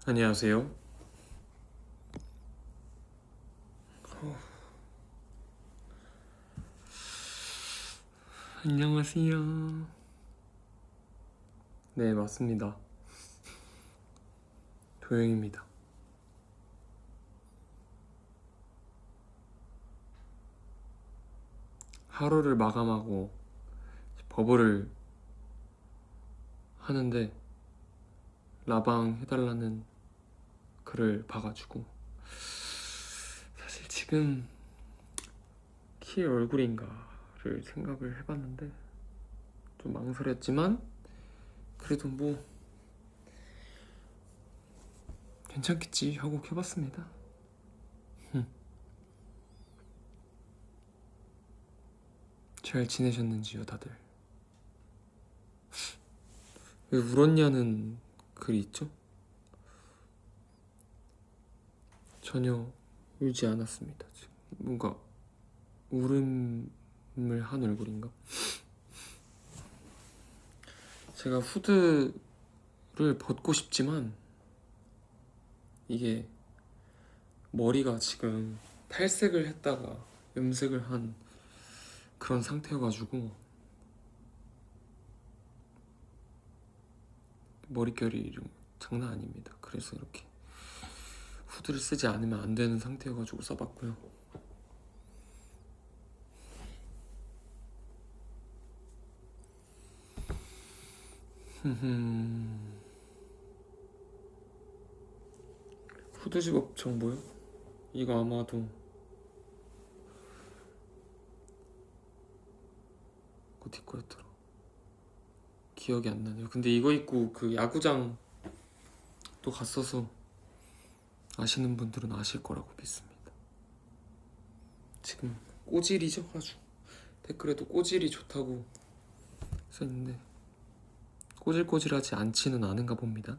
안녕하세요. 안녕하세요. 네, 맞습니다. 도영입니다. 하루를 마감하고 버블을 하는데 라방 해달라는 글을 봐가지고 사실 지금 키의 얼굴인가를 생각을 해봤는데 좀 망설였지만 그래도 뭐 괜찮겠지 하고 켜봤습니다. 잘 지내셨는지요, 다들? 왜 울었냐는 글이 있죠? 전혀 울지 않았습니다. 지금 뭔가 울음을 한 얼굴인가? 제가 후드를 벗고 싶지만 이게 머리가 지금 탈색을 했다가 염색을 한 그런 상태여가지고 머릿결이 좀 장난 아닙니다. 그래서 이렇게 후드를 쓰지 않으면 안 되는 상태여가지고 써봤고요. 후드 직업 정보요? 이거 아마도 어디 거였더라? 기억이 안 나네요. 근데 이거 입고 그 야구장 또 갔어서 아시는 분들은 아실 거라고 믿습니다. 지금 꼬질이죠, 아주. 댓글에도 꼬질이 좋다고 써있는데 꼬질꼬질하지 않지는 않은가 봅니다.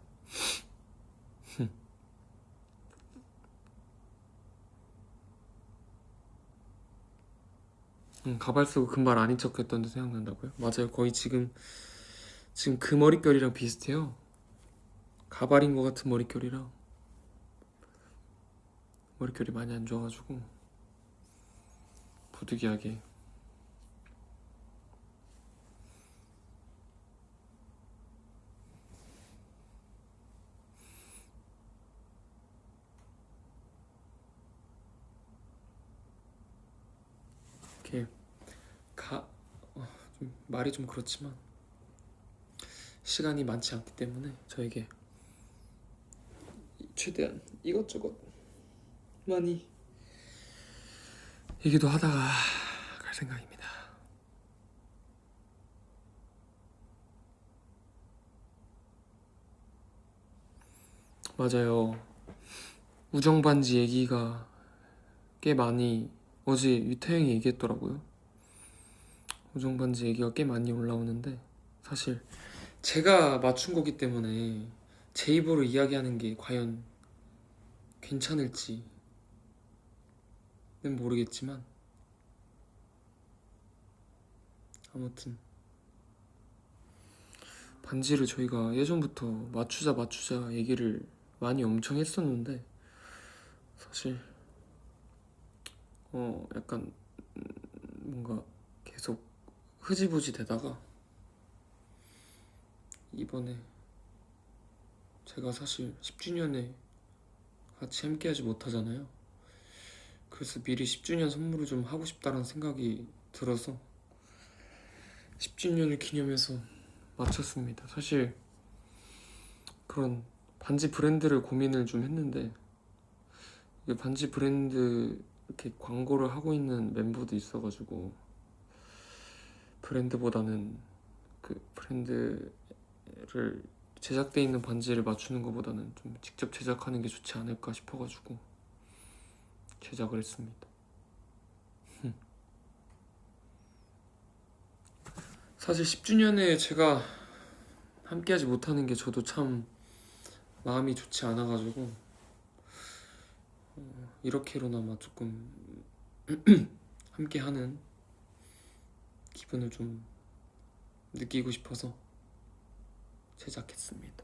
가발 쓰고 금발 아닌 척 했던데 생각난다고요? 맞아요. 거의 지금 그 머릿결이랑 비슷해요. 가발인 것 같은 머릿결이랑 머릿결이 많이 안 좋아가지고 부득이하게 이렇게 좀 말이 좀 그렇지만 시간이 많지 않기 때문에 저에게 최대한 이것저것 많이 얘기도 하다가 갈 생각입니다. 맞아요. 우정반지 얘기가 꽤 많이 어제 유태형이 얘기했더라고요. 우정반지 얘기가 꽤 많이 올라오는데 사실 제가 맞춘 거기 때문에 제 입으로 이야기하는 게 과연 괜찮을지는 모르겠지만 아무튼 반지를 저희가 예전부터 맞추자 얘기를 많이 엄청 했었는데 사실 약간 뭔가 계속 흐지부지 되다가 이번에 제가 사실 10주년에 같이 함께하지 못하잖아요. 그래서 미리 10주년 선물을 좀 하고 싶다는 생각이 들어서 10주년을 기념해서 맞췄습니다. 사실 그런 반지 브랜드를 고민을 좀 했는데 이게 반지 브랜드 이렇게 광고를 하고 있는 멤버도 있어가지고 브랜드보다는 그 브랜드를 제작돼 있는 반지를 맞추는 것보다는 좀 직접 제작하는 게 좋지 않을까 싶어가지고 제작을 했습니다. 사실 10주년에 제가 함께하지 못하는 게 저도 참 마음이 좋지 않아가지고 이렇게로나마 조금 함께하는 기분을 좀 느끼고 싶어서 제작했습니다.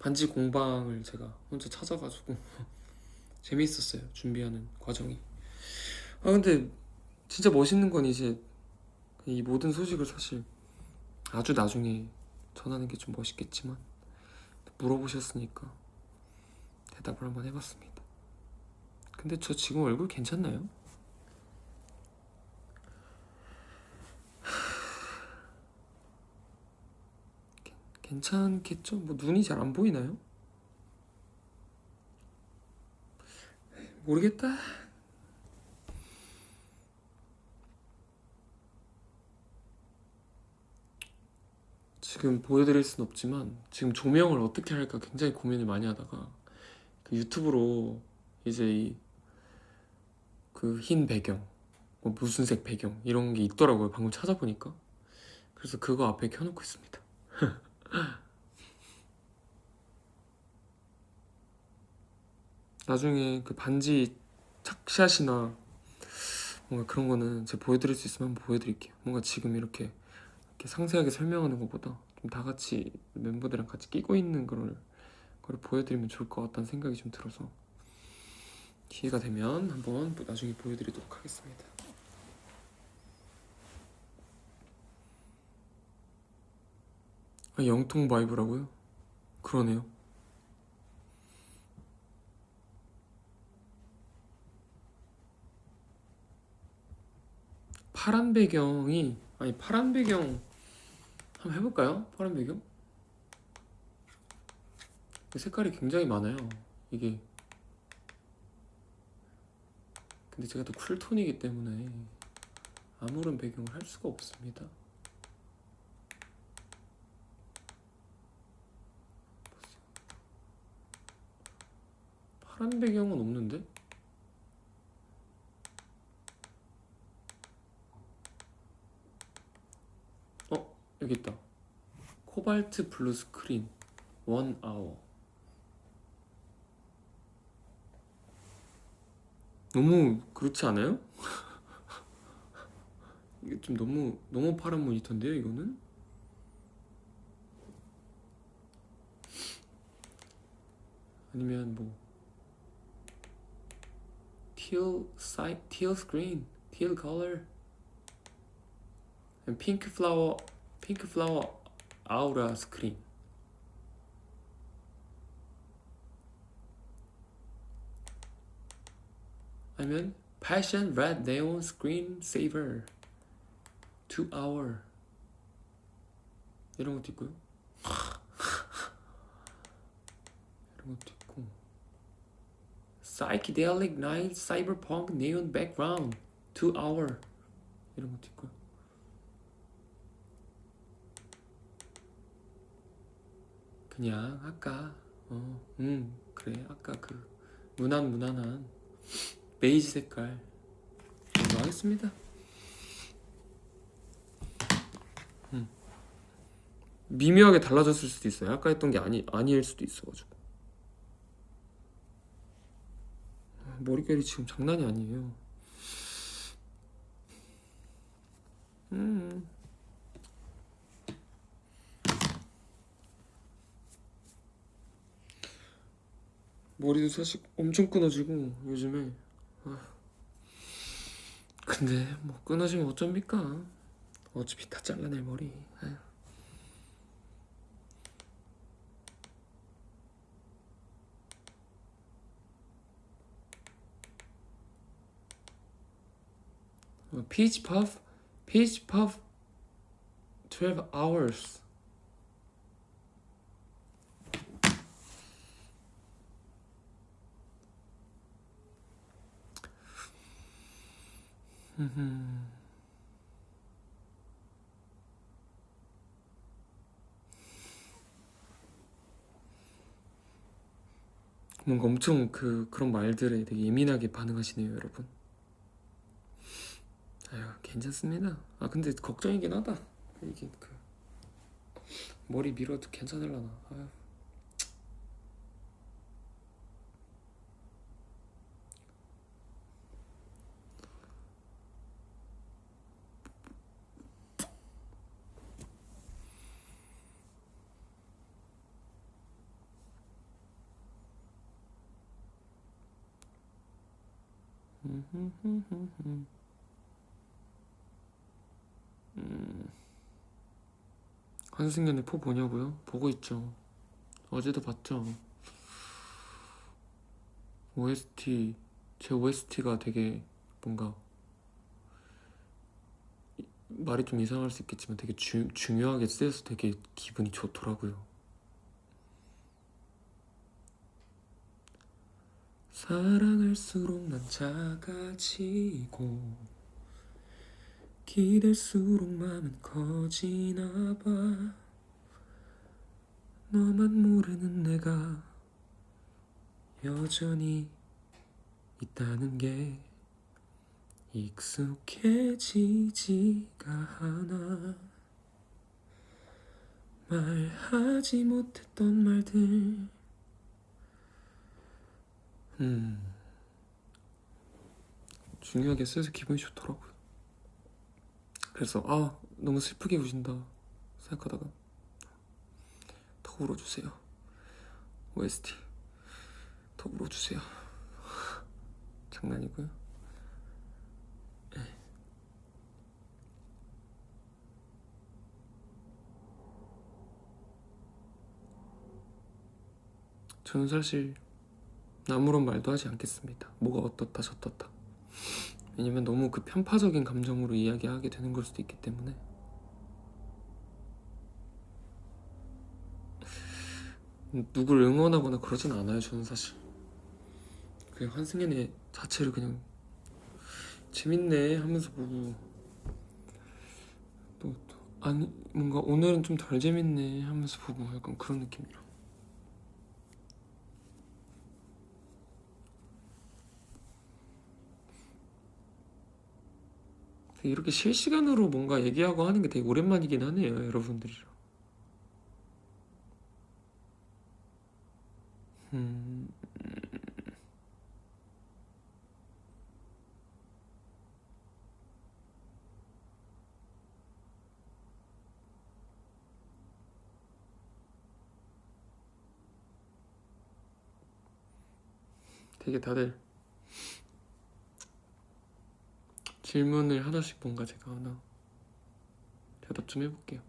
반지 공방을 제가 혼자 찾아가지고 재미있었어요. 준비하는 과정이. 아 근데 진짜 멋있는 건 이제 이 모든 소식을 사실 아주 나중에 전하는 게 좀 멋있겠지만 물어보셨으니까 대답을 한번 해봤습니다. 근데 저 지금 얼굴 괜찮나요? 괜찮겠죠? 뭐 눈이 잘 안 보이나요? 모르겠다. 지금 보여드릴 순 없지만 지금 조명을 어떻게 할까 굉장히 고민을 많이 하다가 그 유튜브로 이제 이 그 흰 배경, 뭐 무슨 색 배경 이런 게 있더라고요. 방금 찾아보니까. 그래서 그거 앞에 켜놓고 있습니다. 나중에 그 반지 착샷이나 뭔가 그런 거는 제가 보여드릴 수 있으면 한번 보여드릴게요. 뭔가 지금 이렇게 상세하게 설명하는 것보다 좀 다 같이 멤버들이랑 같이 끼고 있는 걸 보여드리면 좋을 것 같다는 생각이 좀 들어서 기회가 되면 한번 나중에 보여드리도록 하겠습니다. 아, 영통 바이브라고요? 그러네요. 파란 배경이 아니 파란 배경 한번 해볼까요? 파란 배경? 색깔이 굉장히 많아요. 이게 근데 제가 또 쿨톤이기 때문에 아무런 배경을 할 수가 없습니다. 파란 배경은 없는데? 여기 있다. 코발트 블루 스크린 1hour. 너무 그렇지 않아요? 이게 좀 너무 파란 모니터인데요, 이거는? 아니면 뭐 teal screen, teal color, and pink flower aura screen. 아니면 passion red neon screen saver 2hour. 이런 것도 있고요. 이런 것도 있고. psychedelic night cyberpunk neon background 2hour. 이런 것도 있고요. 그냥 아까 그래 아까 그 무난한 베이지 색깔 이거 하겠습니다. 미묘하게 달라졌을 수도 있어요. 아까 했던 게 아닐 수도 있어가지고. 머릿결이 지금 장난이 아니에요. 머리도 사실 엄청 끊어지고 요즘에. 근데 뭐 끊어지면 어쩝니까? 어차피 다 잘라낼 머리. Peach Puff 12 hours. 뭔가 엄청 그런 말들에 되게 예민하게 반응하시네요, 여러분. 아유, 괜찮습니다. 아 근데 걱정이긴 하다. 이게 머리 밀어도 괜찮을라나. 아유. 한승연의 포 보냐고요? 보고 있죠. 어제도 봤죠. OST 제 OST가 되게 뭔가 말이 좀 이상할 수 있겠지만 되게 중요하게 쓰여서 되게 기분이 좋더라고요. 사랑할수록 난 작아지고 기댈수록 마음은 커지나 봐. 너만 모르는 내가 여전히 있다는 게 익숙해지지가 않아. 말하지 못했던 말들. 중요하게 쓰여서 기분이 좋더라고요. 그래서 너무 슬프게 우신다 생각하다가 더 울어주세요. OST 더 울어주세요. 장난이고요. 네. 저는 사실 아무런 말도 하지 않겠습니다. 뭐가 어떻다 저떻다. 왜냐면 너무 그 편파적인 감정으로 이야기하게 되는 걸 수도 있기 때문에. 누굴 응원하거나 그러진 않아요. 저는 사실 그냥 한승연의 자체를 그냥 재밌네 하면서 보고 또 아니 뭔가 오늘은 좀 덜 재밌네 하면서 보고 약간 그런 느낌이라. 이렇게 실시간으로 뭔가 얘기하고 하는 게 되게 오랜만이긴 하네요, 여러분들이랑. 되게 다들 질문을 하나씩 뭔가 제가 하나 대답 좀 해볼게요.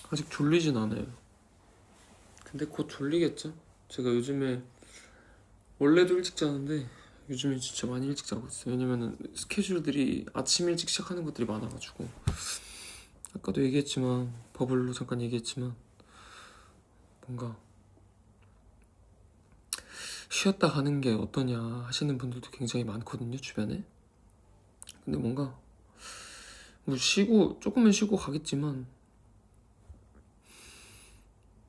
아직 졸리진 않아요. 근데 곧 졸리겠죠? 제가 요즘에 원래도 일찍 자는데 요즘에 진짜 많이 일찍 자고 있어요. 왜냐면은 스케줄들이 아침 일찍 시작하는 것들이 많아가지고. 아까도 얘기했지만 버블로 잠깐 얘기했지만 뭔가 쉬었다 가는 게 어떠냐 하시는 분들도 굉장히 많거든요, 주변에. 근데 뭔가 뭐 쉬고 조금은 쉬고 가겠지만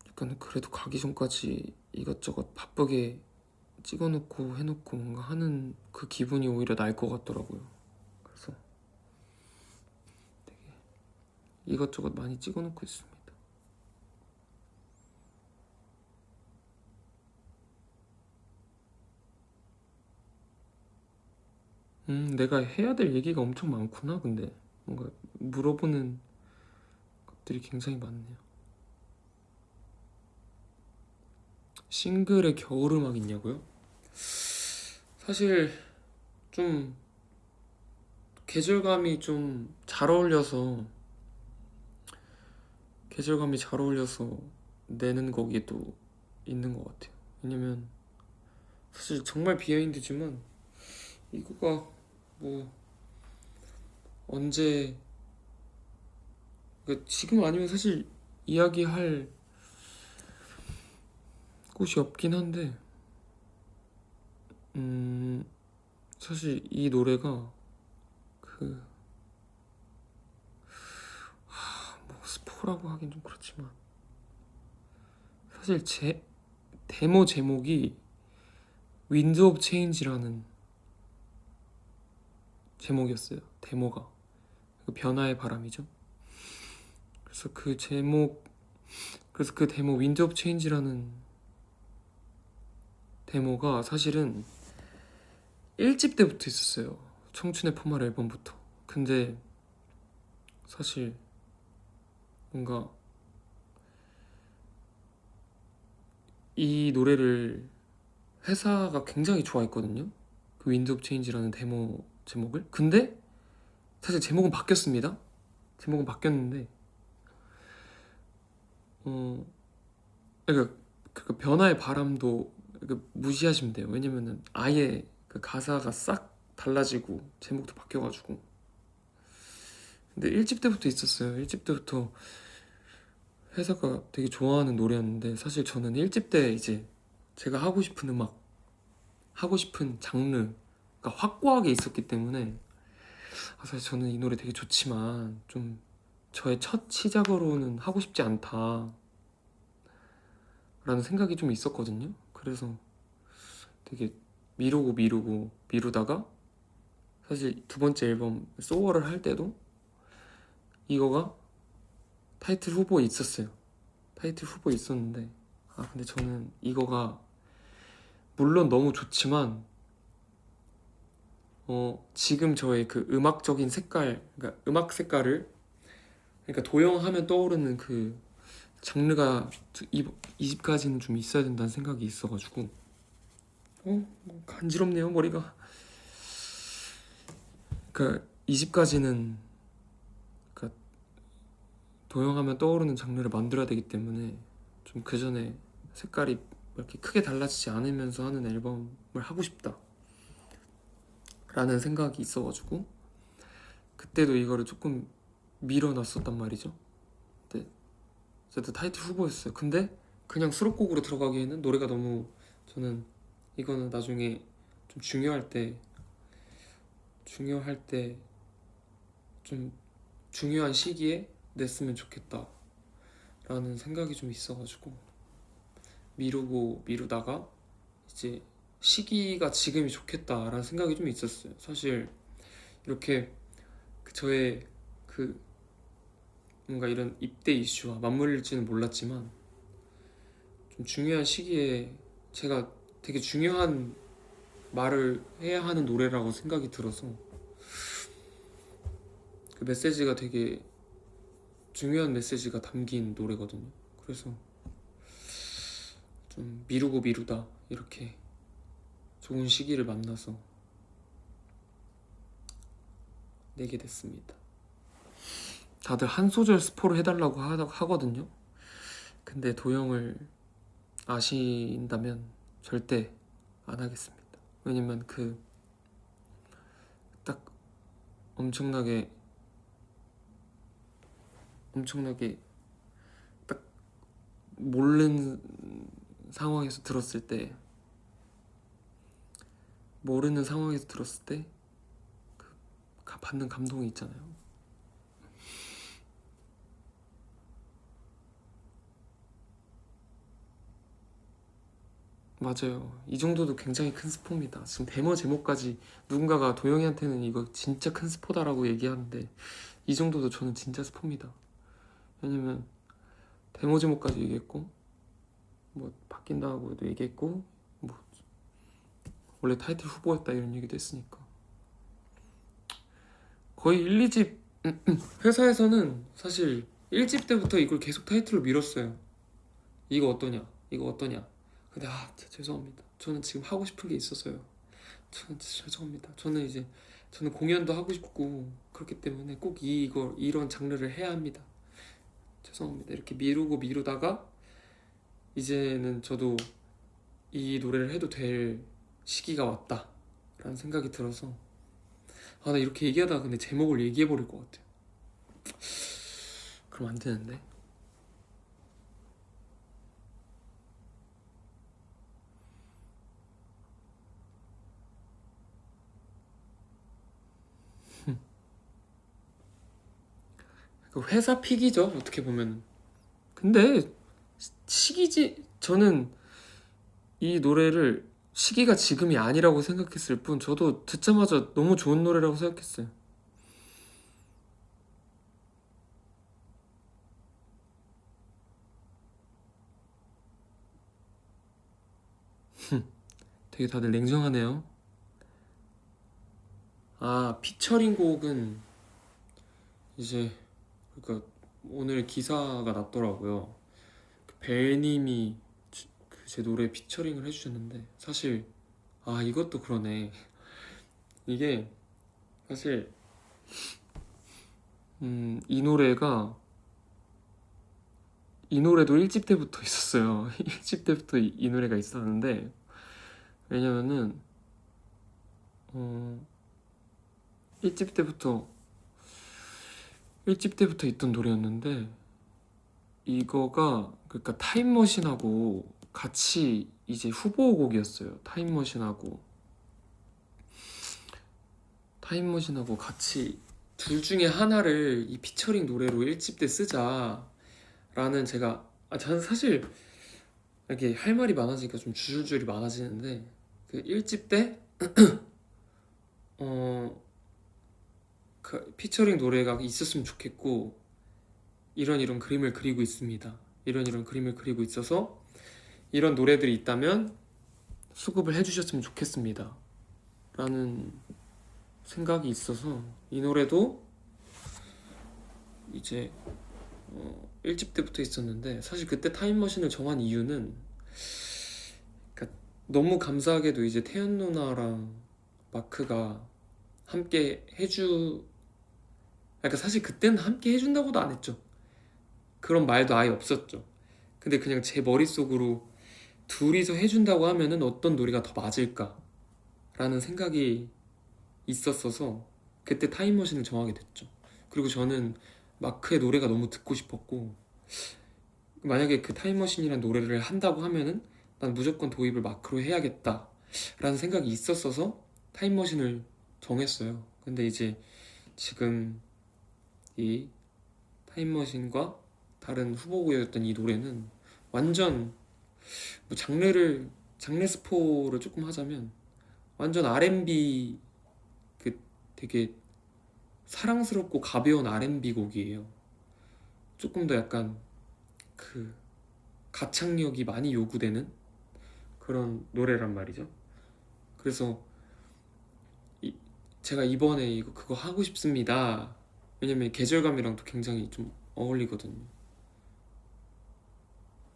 약간 그래도 가기 전까지 이것저것 바쁘게 찍어놓고 해놓고 뭔가 하는 그 기분이 오히려 날 것 같더라고요. 그래서 되게 이것저것 많이 찍어놓고 있습니다. 내가 해야 될 얘기가 엄청 많구나. 근데 뭔가 물어보는 것들이 굉장히 많네요. 싱글에 겨울음악 있냐고요? 사실 좀 계절감이 좀 잘 어울려서 내는 곡이 또 있는 것 같아요. 왜냐면 사실 정말 비하인드지만 이거가 뭐 언제 그러니까 지금 아니면 사실 이야기할 곳이 없긴 한데 사실 이 노래가 그 뭐 스포라고 하긴 좀 그렇지만 사실 제 데모 제목이 윈드 오브 체인지라는 제목이었어요. 데모가 그 변화의 바람이죠. 그래서 그 데모 윈드 오브 체인지라는 데모가 사실은 1집 때부터 있었어요. 청춘의 포말 앨범부터. 근데 사실 뭔가 이 노래를 회사가 굉장히 좋아했거든요. 그 윈드 오브 체인지라는 데모 제목을. 근데 사실 제목은 바뀌었습니다. 제목은 바뀌었는데 그러니까 그 변화의 바람도 무시하시면 돼요. 왜냐면은 아예 그 가사가 싹 달라지고 제목도 바뀌어가지고. 근데 1집 때부터 있었어요. 1집 때부터 회사가 되게 좋아하는 노래였는데 사실 저는 1집 때 이제 제가 하고 싶은 음악, 하고 싶은 장르가 확고하게 있었기 때문에 사실 저는 이 노래 되게 좋지만 좀 저의 첫 시작으로는 하고 싶지 않다 라는 생각이 좀 있었거든요. 그래서 되게 미루다가 사실 두 번째 앨범 소월을 할 때도 이거가 타이틀 후보에 있었어요. 타이틀 후보에 있었는데 근데 저는 이거가 물론 너무 좋지만 지금 저의 그 음악적인 색깔, 그러니까 음악 색깔을, 그러니까 도영하면 떠오르는 그 장르가 이 집까지는 좀 있어야 된다는 생각이 있어가지고 간지럽네요 머리가. 그러니까 이 집까지는 그러니까 도영하면 떠오르는 장르를 만들어야 되기 때문에 좀 그 전에 색깔이 이렇게 크게 달라지지 않으면서 하는 앨범을 하고 싶다 라는 생각이 있어가지고 그때도 이거를 조금 밀어놨었단 말이죠. 네, 어쨌든 타이틀 후보였어요. 근데 그냥 수록곡으로 들어가기에는 노래가 너무, 저는 이거는 나중에 좀 중요할 때 좀 중요한 시기에 냈으면 좋겠다 라는 생각이 좀 있어가지고 미루다가 이제 시기가 지금이 좋겠다라는 생각이 좀 있었어요. 사실 이렇게 저의 그 뭔가 이런 입대 이슈와 맞물릴지는 몰랐지만 좀 중요한 시기에 제가 되게 중요한 말을 해야 하는 노래라고 생각이 들어서 그 메시지가 되게 중요한 메시지가 담긴 노래거든요. 그래서 좀 미루다 이렇게 좋은 시기를 만나서 내게 됐습니다. 다들 한 소절 스포를 해달라고 하거든요. 근데 도영을 아신다면 절대 안 하겠습니다. 왜냐면 그 딱 엄청나게 딱 모르는 상황에서 들었을 때 그 받는 감동이 있잖아요. 맞아요. 이 정도도 굉장히 큰 스포입니다. 지금 데모 제목까지 누군가가 도영이한테는 이거 진짜 큰 스포다라고 얘기하는데 이 정도도 저는 진짜 스포입니다. 왜냐면 데모 제목까지 얘기했고 뭐 바뀐다고도 얘기했고 뭐 원래 타이틀 후보였다 이런 얘기도 했으니까 거의 1, 2집 회사에서는 사실 1집 때부터 이걸 계속 타이틀로 밀었어요. 이거 어떠냐. 근데 진짜 죄송합니다. 저는 지금 하고 싶은 게 있어서요. 저는 진짜 죄송합니다. 저는 공연도 하고 싶고 그렇기 때문에 꼭 이런 장르를 해야 합니다. 죄송합니다. 이렇게 미루다가 이제는 저도 이 노래를 해도 될 시기가 왔다 라는 생각이 들어서 나 이렇게 얘기하다가 근데 제목을 얘기해버릴 것 같아요. 그럼 안 되는데. 그 회사 픽이죠 어떻게 보면. 근데 시기지. 저는 이 노래를 시기가 지금이 아니라고 생각했을 뿐 저도 듣자마자 너무 좋은 노래라고 생각했어요. 되게 다들 냉정하네요. 피처링 곡은 이제 그러니까 오늘 기사가 났더라고요. 그 벨님이 제 노래 피처링을 해주셨는데 사실 이것도 그러네. 이게 사실 이 노래도 1집 때부터 있었어요. 1집 때부터 이 노래가 있었는데 왜냐면은 1집 때부터 있던 노래였는데 이거가 그러니까 타임머신하고 같이 이제 후보곡이었어요. 타임머신하고 같이 둘 중에 하나를 이 피처링 노래로 1집 때 쓰자라는 저는 사실 이렇게 할 말이 많아지니까 좀 줄줄이 많아지는데 그 1집 때 그 피처링 노래가 있었으면 좋겠고 이런 그림을 그리고 있습니다. 이런 그림을 그리고 있어서 이런 노래들이 있다면 수급을 해주셨으면 좋겠습니다. 라는 생각이 있어서 이 노래도 이제 1집 때부터 있었는데 사실 그때 타임머신을 정한 이유는 그러니까 너무 감사하게도 이제 태연 누나랑 마크가 함께 그러니까 사실 그때는 함께 해준다고도 안 했죠. 그런 말도 아예 없었죠. 근데 그냥 제 머릿속으로 둘이서 해준다고 하면은 어떤 노래가 더 맞을까 라는 생각이 있었어서 그때 타임머신을 정하게 됐죠. 그리고 저는 마크의 노래가 너무 듣고 싶었고 만약에 그 타임머신이란 노래를 한다고 하면은 난 무조건 도입을 마크로 해야겠다 라는 생각이 있었어서 타임머신을 정했어요. 근데 이제 지금 이 타임머신과 다른 후보곡이었던 이 노래는 완전 장르 스포를 조금 하자면 완전 R&B 그 되게 사랑스럽고 가벼운 R&B 곡이에요. 조금 더 약간 그 가창력이 많이 요구되는 그런 노래란 말이죠. 그래서 제가 이번에 그거 하고 싶습니다. 왜냐면 계절감이랑도 굉장히 좀 어울리거든요.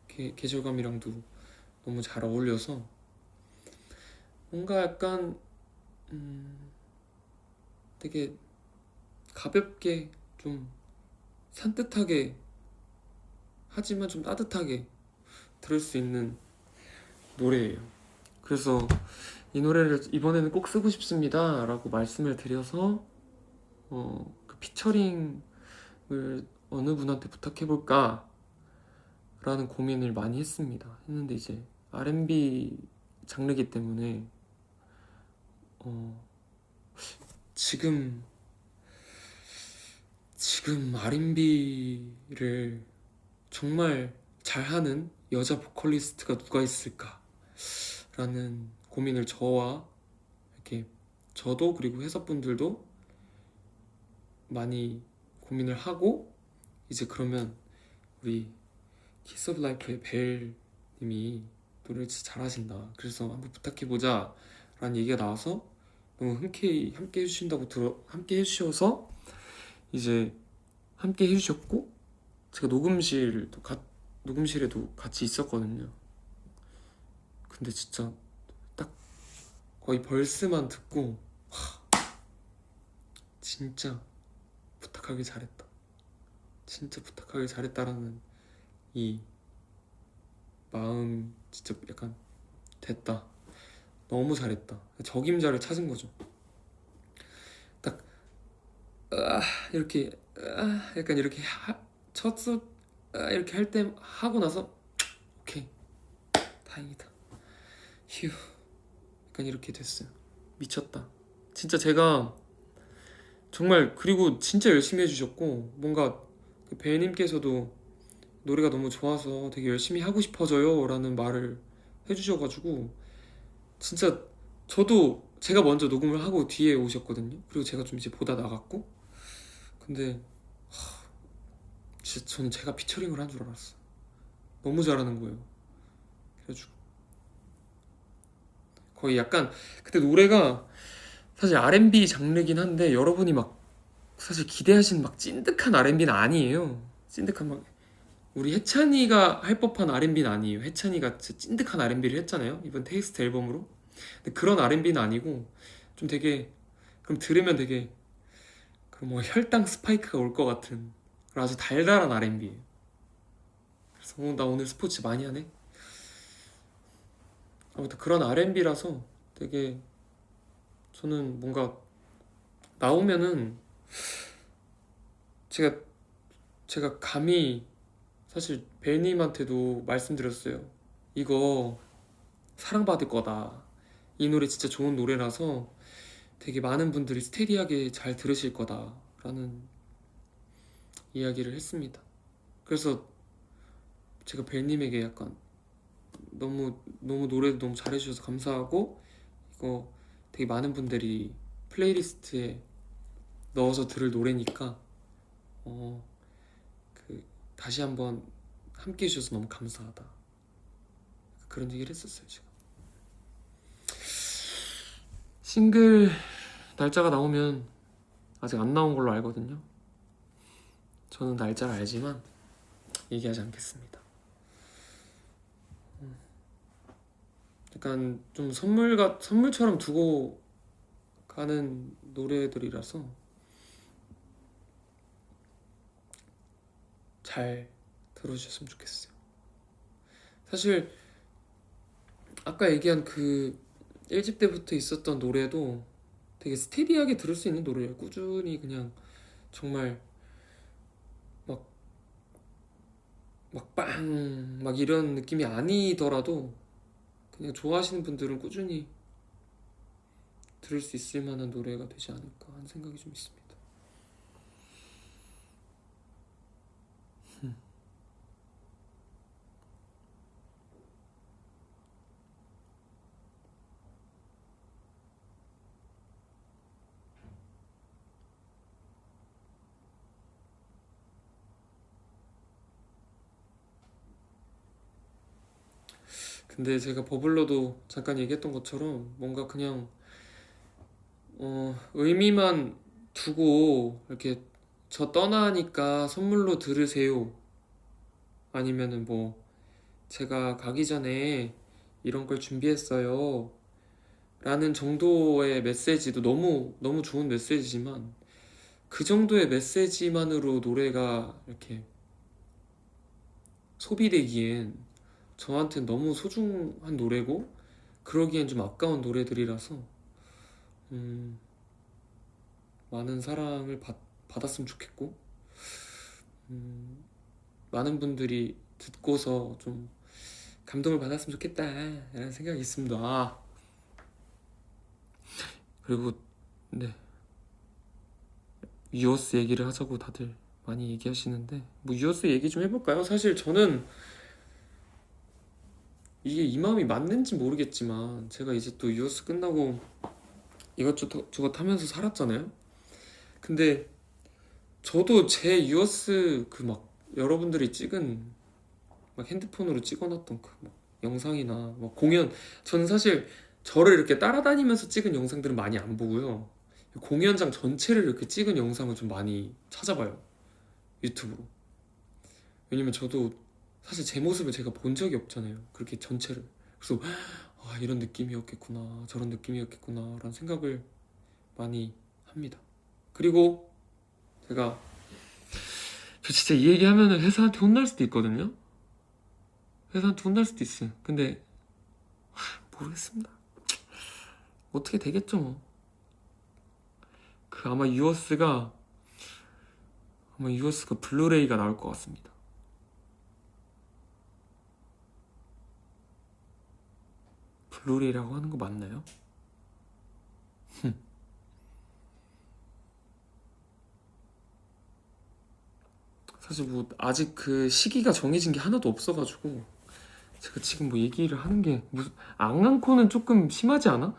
계절감이랑도 너무 잘 어울려서 뭔가 약간 되게 가볍게 좀 산뜻하게 하지만 좀 따뜻하게 들을 수 있는 노래예요. 그래서 이 노래를 이번에는 꼭 쓰고 싶습니다 라고 말씀을 드려서 그 피처링을 어느 분한테 부탁해볼까 라는 고민을 많이 했는데 이제 R&B 장르기 때문에 지금 R&B를 정말 잘하는 여자 보컬리스트가 누가 있을까 라는 고민을 저도 그리고 회사분들도 많이 고민을 하고 이제 그러면 우리 키스 오브 라이프의 벨님이 노래를 진짜 잘하신다. 그래서 한번 부탁해보자 라는 얘기가 나와서 너무 흔쾌히 함께 해주셔서 이제 함께 해주셨고 제가 녹음실에도 같이 있었거든요. 근데 진짜 딱 거의 벌스만 듣고 진짜 부탁하길 잘했다. 진짜 부탁하길 잘했다라는 이 마음 진짜 약간 됐다. 너무 잘했다. 적임자를 찾은 거죠. 딱 이렇게 약간 이렇게 첫수 이렇게 할 때 하고 나서 오케이 다행이다. 휴 약간 이렇게 됐어요. 미쳤다. 진짜 제가 정말 그리고 진짜 열심히 해주셨고 뭔가 그 배님께서도 노래가 너무 좋아서 되게 열심히 하고 싶어져요 라는 말을 해주셔가지고 진짜 저도 제가 먼저 녹음을 하고 뒤에 오셨거든요. 그리고 제가 좀 이제 보다 나갔고 근데 진짜 저는 제가 피처링을 한 줄 알았어. 너무 잘하는 거예요. 그래가지고 거의 약간 그때 노래가 사실 R&B 장르긴 한데 여러분이 막 사실 기대하신 막 찐득한 R&B는 아니에요. 찐득한 막 우리 해찬이가 할 법한 R&B는 아니에요. 해찬이가 진짜 찐득한 R&B를 했잖아요, 이번 테이스트 앨범으로. 근데 그런 R&B는 아니고 좀 되게, 그럼 들으면 되게 그럼 뭐 혈당 스파이크가 올 것 같은 그런 아주 달달한 R&B예요. 그래서 나 오늘 스포츠 많이 하네. 아무튼 그런 R&B라서 되게 저는 뭔가 나오면은 제가 제가 감히 사실 벨님한테도 말씀드렸어요. 이거 사랑받을 거다. 이 노래 진짜 좋은 노래라서 되게 많은 분들이 스테디하게 잘 들으실 거다라는 이야기를 했습니다. 그래서 제가 벨님에게 약간 너무 너무 노래도 너무 잘해주셔서 감사하고, 이거 되게 많은 분들이 플레이리스트에 넣어서 들을 노래니까 어, 그 다시 한번 함께 해주셔서 너무 감사하다, 그런 얘기를 했었어요. 제가 싱글 날짜가 나오면 아직 안 나온 걸로 알거든요. 저는 날짜를 알지만 얘기하지 않겠습니다. 약간 좀 선물처럼 두고 가는 노래들이라서 잘 들어주셨으면 좋겠어요. 사실 아까 얘기한 그 1집 때부터 있었던 노래도 되게 스테디하게 들을 수 있는 노래예요. 꾸준히 그냥 정말 막 빵! 막 이런 느낌이 아니더라도 그냥 좋아하시는 분들은 꾸준히 들을 수 있을 만한 노래가 되지 않을까 하는 생각이 좀 있습니다. 근데 제가 버블러도 잠깐 얘기했던 것처럼 뭔가 그냥 의미만 두고 이렇게 저 떠나니까 선물로 들으세요, 아니면은 뭐 제가 가기 전에 이런 걸 준비했어요 라는 정도의 메시지도 너무 너무 좋은 메시지지만, 그 정도의 메시지만으로 노래가 이렇게 소비되기엔 저한테는 너무 소중한 노래고, 그러기엔 좀 아까운 노래들이라서 음, 많은 사랑을 받았으면 좋겠고, 음, 많은 분들이 듣고서 좀 감동을 받았으면 좋겠다 라는 생각이 있습니다. 그리고 네, 유어스 얘기를 하자고 다들 많이 얘기하시는데 뭐 유어스 얘기 좀 해볼까요? 사실 저는 이게 이 마음이 맞는지 모르겠지만 제가 이제 또 유어스 끝나고 이것저것 하면서 살았잖아요. 근데 저도 제 유어스 그 막 여러분들이 찍은 막 핸드폰으로 찍어놨던 그 막 영상이나 막 공연, 저는 사실 저를 이렇게 따라다니면서 찍은 영상들은 많이 안 보고요, 공연장 전체를 이렇게 찍은 영상을 좀 많이 찾아봐요, 유튜브로. 왜냐면 저도 사실 제 모습을 제가 본 적이 없잖아요, 그렇게 전체를. 그래서 이런 느낌이었겠구나, 저런 느낌이었겠구나 라는 생각을 많이 합니다. 그리고 제가 저 진짜 이 얘기하면은 회사한테 혼날 수도 있거든요. 회사한테 혼날 수도 있어요. 근데 모르겠습니다. 어떻게 되겠죠 뭐. 그 아마 유어스가 블루레이가 나올 것 같습니다. 블루레이라고 하는 거 맞나요? 사실 뭐 아직 그 시기가 정해진 게 하나도 없어가지고 제가 지금 뭐 얘기를 하는 게 무슨, 앙앙코는 조금 심하지 않아?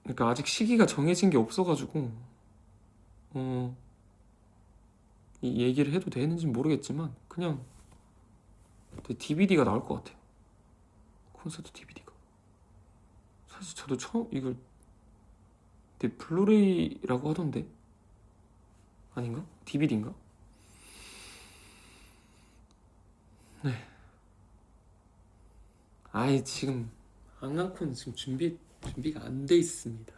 그러니까 아직 시기가 정해진 게 없어가지고 어, 이 얘기를 해도 되는지 모르겠지만 그냥 DVD가 나올 것 같아요. 콘서트 DVD가. 사실 저도 처음 이걸 블루레이라고 하던데 아닌가? DVD인가? 네. 아이 지금 앙랑콘 지금 준비가 안 돼 있습니다.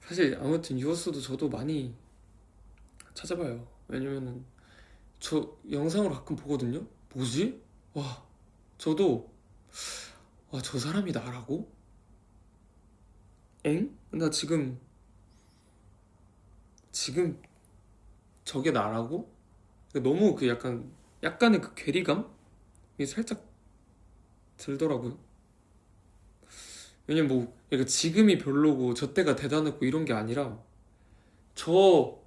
사실 아무튼 유어스도 저도 많이 찾아봐요. 왜냐면은 저 영상으로 가끔 보거든요. 뭐지? 와, 저도 와, 저 사람이 나라고? 엥? 나 지금 저게 나라고? 너무 그 약간의 그 괴리감이 살짝 들더라고요. 왜냐면 뭐 그러니까 지금이 별로고 저 때가 대단했고 이런 게 아니라 저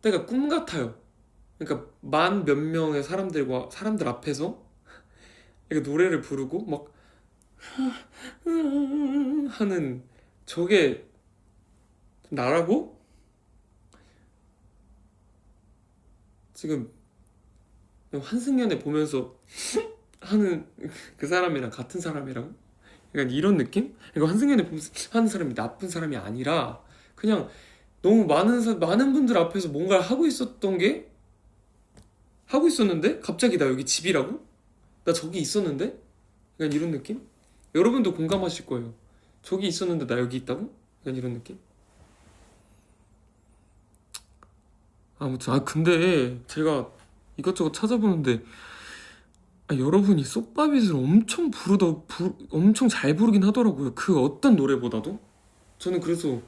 때가 꿈 같아요. 그러니까 만 몇 명의 사람들 앞에서 이렇게 노래를 부르고 막 하는 저게 나라고? 지금 환승연애 보면서 하는 그 사람이랑 같은 사람이라고? 약간 이런 느낌? 이거 환승연애 보면서 하는 사람이 나쁜 사람이 아니라 그냥 너무 많은 분들 앞에서 뭔가를 하고 있었는데 갑자기 나 여기 집이라고? 나 저기 있었는데? 약간 이런 느낌? 여러분도 공감하실 거예요. 저기 있었는데 나 여기 있다고? 약간 이런 느낌? 아무튼 근데 제가 이것저것 찾아보는데 여러분이 쏙바빗을 엄청 잘 부르긴 하더라고요. 그 어떤 노래보다도. 저는 그래서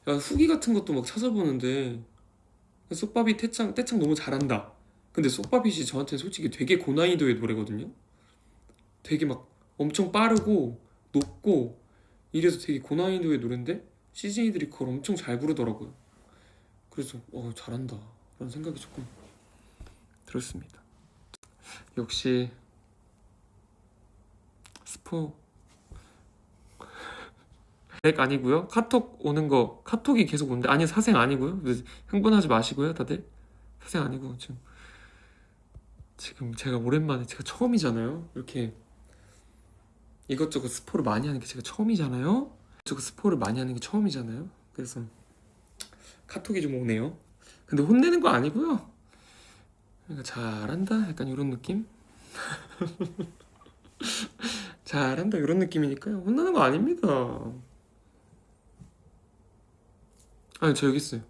후기 같은 것도 막 찾아보는데 쏙바빗 떼창 너무 잘한다. 근데 쏙바빗이 저한테 솔직히 되게 고난이도의 노래거든요. 되게 막 엄청 빠르고 높고 이래서 되게 고난이도의 노래인데 CJ들이 그걸 엄청 잘 부르더라고요. 그래서 잘한다 라는 생각이 조금 들었습니다. 역시 스포 렉 아니고요. 카톡 오는 거 카톡이 계속 오는데 아니 사생 아니고요. 흥분하지 마시고요 다들. 사생 아니고 지금 제가 오랜만에 제가 처음이잖아요. 이렇게 이것저것 스포를 많이 하는 게 제가 처음이잖아요. 이것저것 스포를 많이 하는 게 처음이잖아요. 그래서 카톡이 좀 오네요. 근데 혼내는 거 아니고요. 그러니까 잘한다 약간 이런 느낌? 잘한다 이런 느낌이니까요. 혼나는 거 아닙니다. 아니 저 여기 있어요.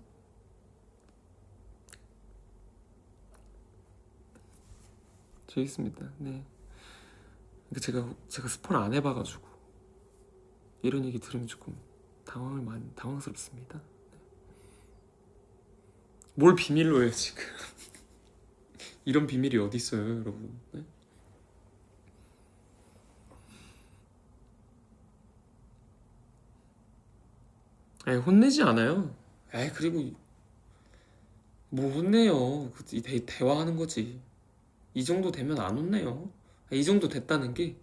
저 여기 있습니다. 네. 그러니까 제가 스포를 안 해봐가지고 이런 얘기 들으면 조금 당황스럽습니다. 네. 뭘 비밀로 해요 지금? 이런 비밀이 어디 있어요, 여러분? 네? 아니, 혼내지 않아요. 그리고 뭐 혼내요? 대화하는 거지. 이 정도 되면 안 혼내요. 이 정도 됐다는 게,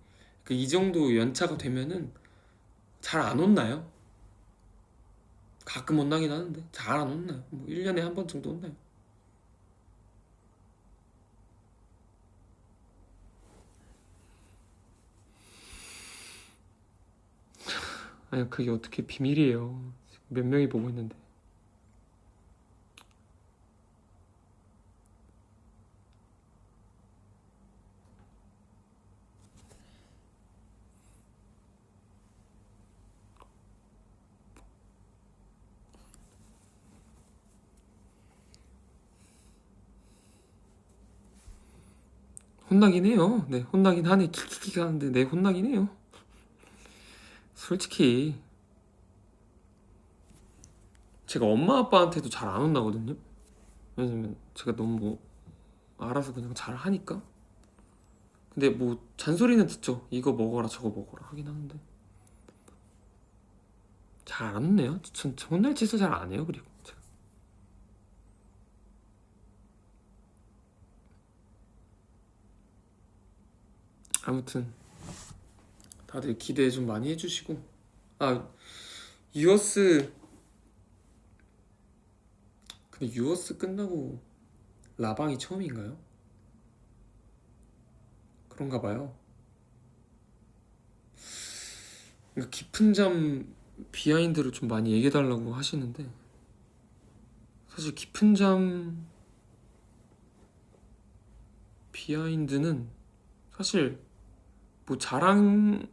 이 정도 연차가 되면은 잘 안 혼나요. 가끔 혼나긴 하는데, 잘 안 혼나요. 뭐 1년에 한 번 정도 혼나요. 아니, 그게 어떻게 비밀이에요. 몇 명이 보고 있는데. 혼나긴 해요. 네, 혼나긴 하네. 킥킥킥 하는데, 네, 혼나긴 해요. 솔직히 제가 엄마 아빠한테도 잘 안 혼나거든요. 왜냐면 제가 너무 뭐 알아서 그냥 잘 하니까. 근데 뭐 잔소리는 듣죠. 이거 먹어라 저거 먹어라 하긴 하는데 잘 안 혼내요. 전 혼낼 짓을 잘 안 해요. 그리고 제가. 아무튼 다들 기대 좀 많이 해주시고 유어스 근데 유어스 끝나고 라방이 처음인가요? 그런가 봐요. 깊은 잠 비하인드를 좀 많이 얘기해달라고 하시는데, 사실 깊은 잠 비하인드는 사실 뭐 자랑일지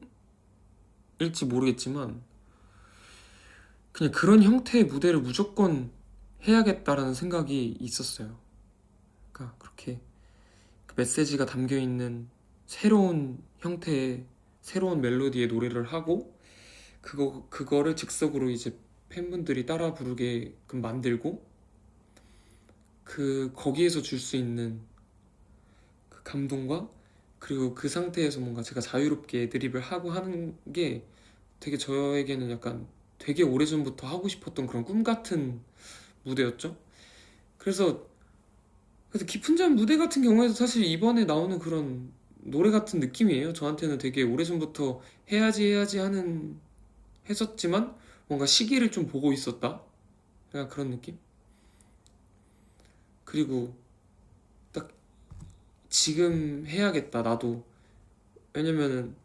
모르겠지만 그냥 그런 형태의 무대를 무조건 해야겠다라는 생각이 있었어요. 그러니까 그렇게 그 메시지가 담겨있는 새로운 형태의 새로운 멜로디의 노래를 하고 그거를 즉석으로 이제 팬분들이 따라 부르게끔 만들고 거기에서 줄 수 있는 그 감동과 그리고 그 상태에서 뭔가 제가 자유롭게 드립을 하고 하는 게 되게 저에게는 약간 되게 오래전부터 하고 싶었던 그런 꿈 같은 무대였죠. 그래서 깊은 잠 무대 같은 경우에도 사실 이번에 나오는 그런 노래 같은 느낌이에요. 저한테는 되게 오래전부터 해야지 하는 했었지만 뭔가 시기를 좀 보고 있었다. 약간 그런 느낌? 그리고 딱 지금 해야겠다 나도. 왜냐면은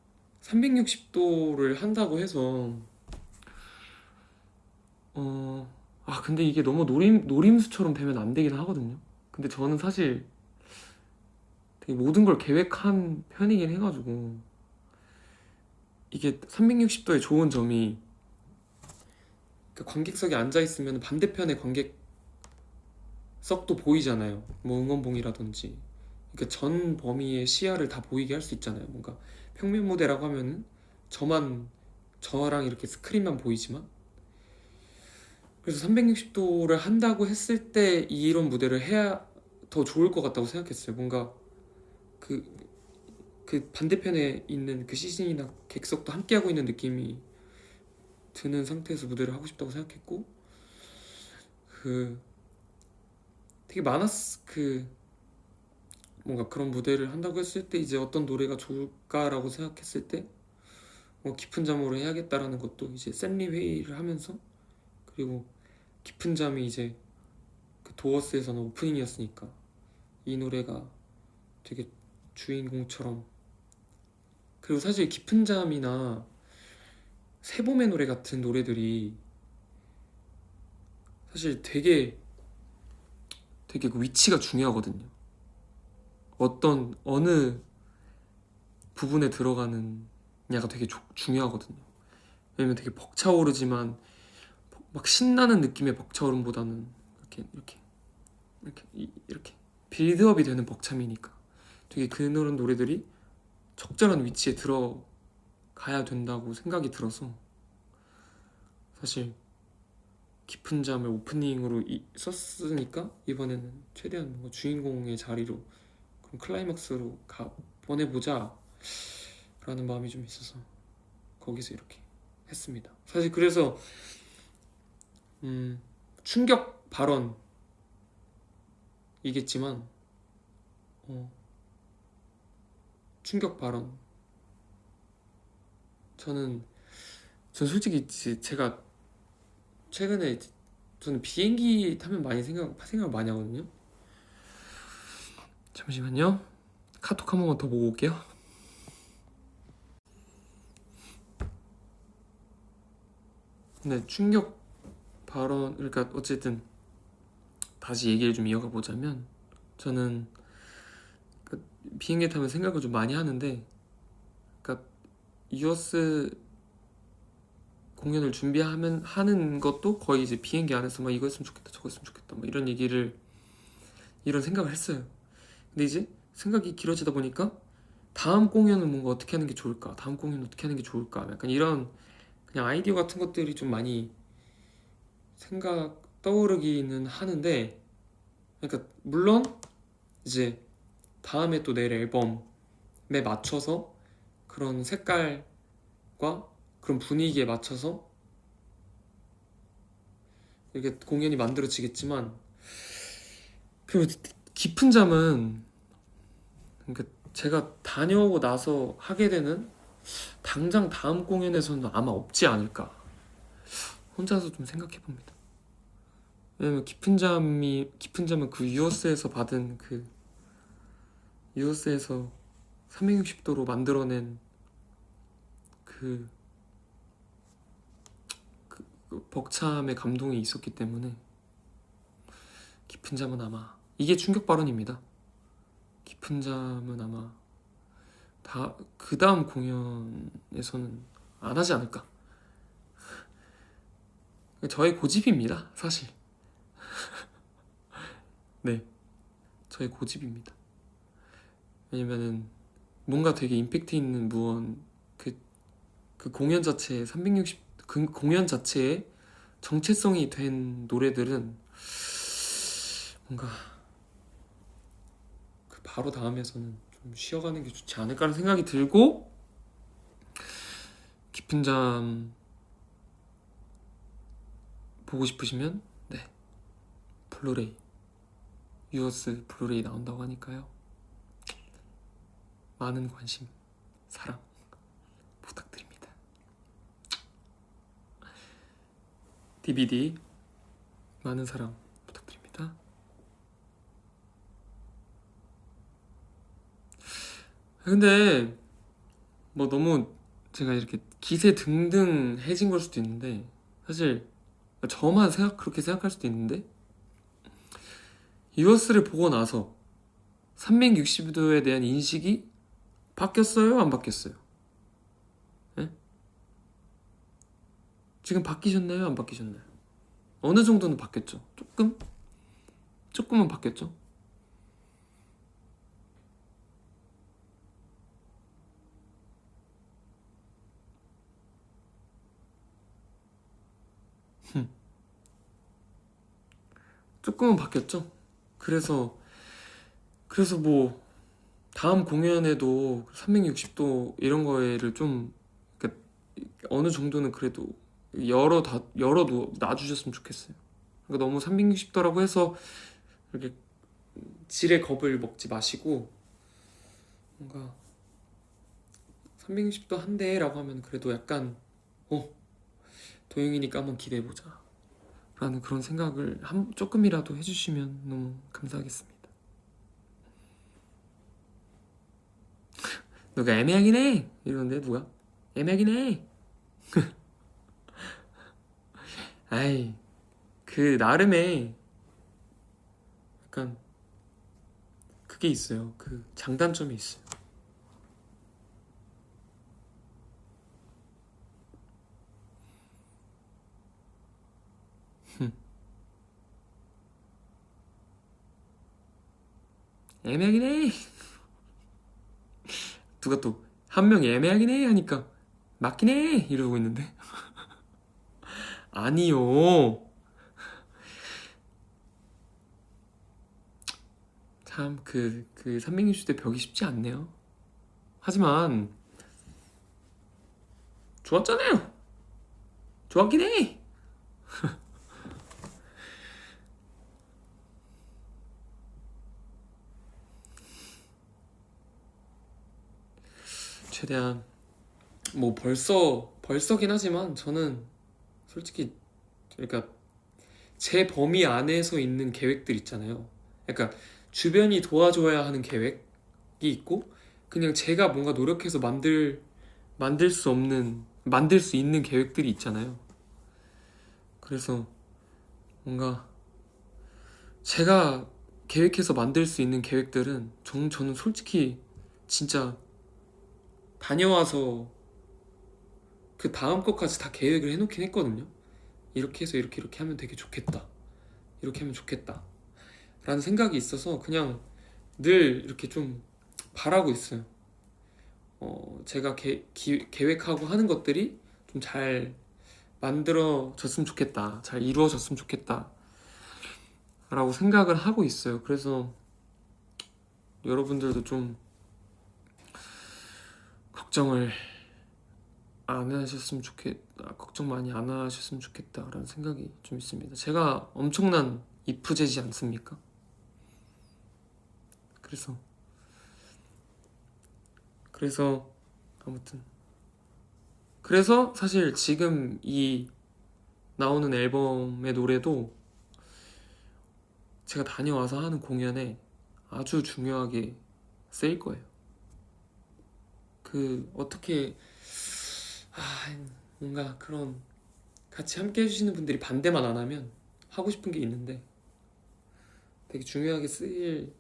360도를 한다고 해서 근데 이게 너무 노림수처럼 되면 안 되긴 하거든요. 근데 저는 사실 되게 모든 걸 계획한 편이긴 해가지고 이게 360도의 좋은 점이 그 관객석에 앉아있으면 반대편의 관객석도 보이잖아요. 뭐 응원봉이라든지. 그러니까 전 범위의 시야를 다 보이게 할 수 있잖아요. 뭔가 평면 무대라고 하면은 저랑 이렇게 스크린만 보이지만, 그래서 360도를 한다고 했을 때 이런 무대를 해야 더 좋을 것 같다고 생각했어요. 뭔가 그 반대편에 있는 그 시즌이나 객석도 함께하고 있는 느낌이 드는 상태에서 무대를 하고 싶다고 생각했고, 되게 뭔가 그런 무대를 한다고 했을 때 이제 어떤 노래가 좋을까라고 생각했을 때 깊은 잠으로 해야겠다라는 것도 이제 샌리 회의를 하면서, 그리고 깊은 잠이 이제 그 도어스에서는 오프닝이었으니까 이 노래가 되게 주인공처럼, 그리고 사실 깊은 잠이나 새봄의 노래 같은 노래들이 사실 되게 그 위치가 중요하거든요. 어느 부분에 들어가느냐가 되게 중요하거든요. 왜냐면 되게 벅차오르지만 막 신나는 느낌의 벅차오름보다는 이렇게 빌드업이 되는 벅참이니까 되게 그런 노래들이 적절한 위치에 들어가야 된다고 생각이 들어서, 사실 깊은 잠을 오프닝으로 썼으니까 이번에는 최대한 뭔가 주인공의 자리로 그럼 클라이막스로 보내보자 라는 마음이 좀 있어서 거기서 이렇게 했습니다. 사실 그래서 충격 발언이겠지만 충격 발언, 전 솔직히 제가 최근에 저는 비행기 타면 많이 생각을 많이 하거든요. 잠시만요. 카톡 한 번만 더 보고 올게요. 네, 충격 발언, 그러니까 어쨌든 다시 얘기를 좀 이어가 보자면, 저는 비행기 타면 생각을 좀 많이 하는데, 그러니까 유어스 공연을 하는 것도 거의 이제 비행기 안에서 막 이거 했으면 좋겠다 저거 했으면 좋겠다 막 이런 생각을 했어요. 근데 이제 생각이 길어지다 보니까 다음 공연은 뭔가 어떻게 하는 게 좋을까, 다음 공연은 어떻게 하는 게 좋을까, 약간 이런 그냥 아이디어 같은 것들이 좀 많이 떠오르기는 하는데, 그러니까 물론 이제 다음에 또 낼 앨범에 맞춰서 그런 색깔과 그런 분위기에 맞춰서 이렇게 공연이 만들어지겠지만, 그리고 깊은 잠은 그러니까 제가 다녀오고 나서 하게 되는 당장 다음 공연에서는 아마 없지 않을까, 혼자서 좀 생각해봅니다. 왜냐면 깊은 잠은 그 유어스에서 받은 유어스에서 360도로 만들어낸 그 벅참의 감동이 있었기 때문에 깊은 잠은 아마 이게 충격 발언입니다. 깊은 잠은 아마 다 그 다음 공연에서는 안 하지 않을까. 저의 고집입니다, 사실. 네, 저의 고집입니다. 왜냐면은 뭔가 되게 임팩트 있는 무언 그 공연 자체에 360 그 공연 자체에 정체성이 된 노래들은 뭔가 그 바로 다음에서는 좀 쉬어가는 게 좋지 않을까라는 생각이 들고, 깊은 잠 보고 싶으시면 네, 블루레이 유어스 블루레이 나온다고 하니까요. 많은 관심, 사랑 부탁드립니다. DVD 많은 사랑 부탁드립니다. 근데 뭐 너무 제가 이렇게 기세 등등해진 걸 수도 있는데, 사실 저만 그렇게 생각할 수도 있는데, 유어스를 보고 나서 360도에 대한 인식이 바뀌었어요? 안 바뀌었어요? 네? 지금 바뀌셨나요? 안 바뀌셨나요? 어느 정도는 바뀌었죠? 조금은 바뀌었죠? 조금은 바뀌었죠? 그래서 뭐 다음 공연에도 360도 이런 거를 좀, 그러니까 어느 정도는 그래도 열어 놔주셨으면 좋겠어요. 그러니까 너무 360도라고 해서 이렇게 질의 겁을 먹지 마시고, 뭔가 360도 한대라고 하면 그래도 약간 도영이니까 한번 기대해보자 라는 그런 생각을 조금이라도 해주시면 너무 감사하겠습니다. 누가 애매하긴 해 이러는데, 누가 애매하긴 해 아이, 그 나름의 약간 그게 있어요. 그 장단점이 있어요. 애매하긴 해 누가 또 한 명이 애매하긴 해 하니까 맞긴 해 이러고 있는데 아니요. 참 그 360대 벽이 쉽지 않네요. 하지만 좋았잖아요. 좋았긴 해. 최대한 뭐 벌써긴 하지만 저는 솔직히, 그러니까 제 범위 안에서 있는 계획들 있잖아요. 약간 주변이 도와줘야 하는 계획이 있고, 그냥 제가 뭔가 노력해서 만들 수 있는 계획들이 있잖아요. 그래서 뭔가 제가 계획해서 만들 수 있는 계획들은 저는 솔직히 진짜 다녀와서 그 다음 것까지 다 계획을 해놓긴 했거든요. 이렇게 해서 이렇게 하면 되게 좋겠다, 이렇게 하면 좋겠다 라는 생각이 있어서 그냥 늘 이렇게 좀 바라고 있어요. 제가 계획하고 하는 것들이 좀 잘 만들어졌으면 좋겠다, 잘 이루어졌으면 좋겠다 라고 생각을 하고 있어요. 그래서 여러분들도 좀 걱정을 안 하셨으면 좋겠다, 걱정 많이 안 하셨으면 좋겠다 라는 생각이 좀 있습니다. 제가 엄청난 이프제지 않습니까? 그래서 아무튼, 그래서 사실 지금 이 나오는 앨범의 노래도 제가 다녀와서 하는 공연에 아주 중요하게 쓰일 거예요. 그 어떻게 뭔가 그런 같이 함께 해주시는 분들이 반대만 안 하면 하고 싶은 게 있는데 되게 중요하게 쓰일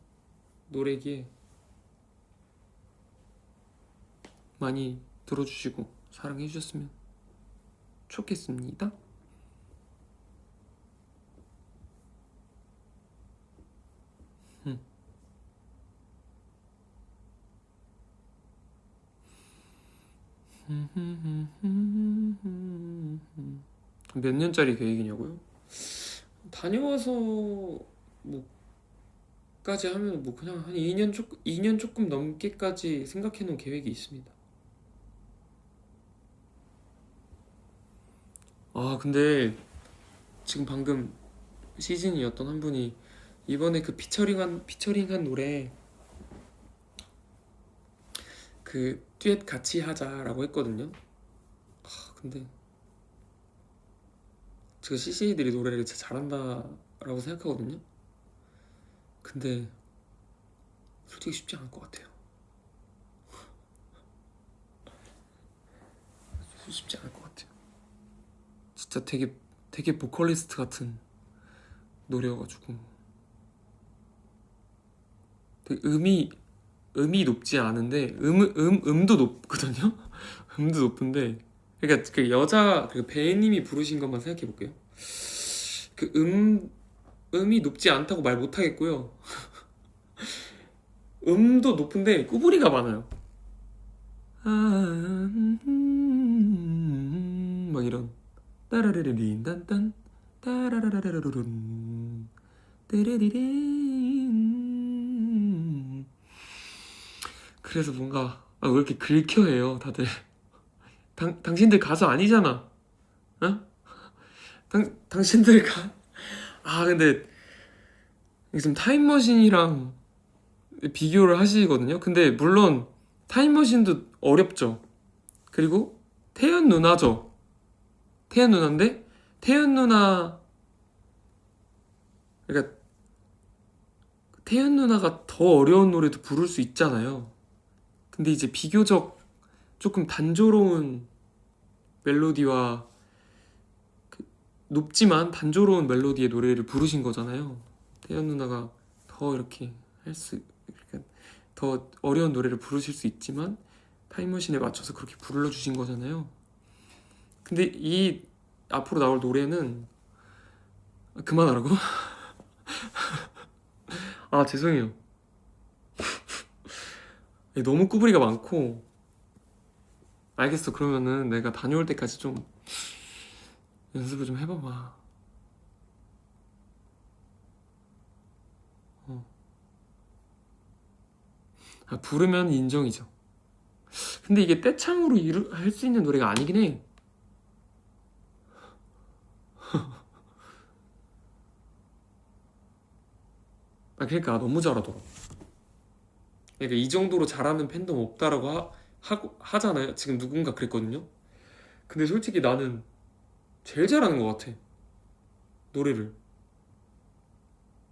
노래기에 많이 들어주시고 사랑해 주셨으면 좋겠습니다. 몇 년짜리 계획이냐고요? 다녀와서 뭐까지 하면 뭐 그냥 한 2년 조금 넘게까지 생각해 놓은 계획이 있습니다. 아 근데 지금 방금 시즌이었던 한 분이 이번에 그 피처링한 노래 그 듀엣 같이 하자라고 했거든요. 근데 제가 CC들이 노래를 진짜 잘한다라고 생각하거든요. 근데 솔직히 쉽지 않을 것 같아요. 쉽지 않을 것 같아요. 진짜 되게 보컬리스트 같은 노래여가지고 되게 음이 높지 않은데 음도 높거든요. 음도 높은데 그러니까 그 여자 그 배우님이 부르신 것만 생각해 볼게요. 그 음이 높지 않다고 말 못 하겠고요. 음도 높은데 꾸불이가 많아요. 막 이런 따라르르린 딴딴 따라라라라르룬 떼레리린. 그래서 뭔가 왜 이렇게 긁혀해요 다들. 당신들 가수 아니잖아. 어? 당신들 근데 지금 타임머신이랑 비교를 하시거든요. 근데 물론 타임머신도 어렵죠. 그리고 태연 누나죠. 태연 누나인데 태연 누나 그러니까 태연 누나가 더 어려운 노래도 부를 수 있잖아요. 근데 이제 비교적 조금 단조로운 멜로디와 높지만 단조로운 멜로디의 노래를 부르신 거잖아요. 태연 누나가 더 이렇게 그러니까 더 어려운 노래를 부르실 수 있지만 타임머신에 맞춰서 그렇게 불러주신 거잖아요. 근데 이 앞으로 나올 노래는 그만하라고? 아 죄송해요. 너무 꾸부리가 많고. 알겠어. 그러면은 내가 다녀올 때까지 좀 연습을 좀 해봐봐. 부르면 인정이죠. 근데 이게 떼창으로 할 수 있는 노래가 아니긴 해. 그러니까 너무 잘하더라. 그러니까 이 정도로 잘하는 팬덤 없다라고 하잖아요. 지금 누군가 그랬거든요. 근데 솔직히 나는 제일 잘하는 것 같아. 노래를.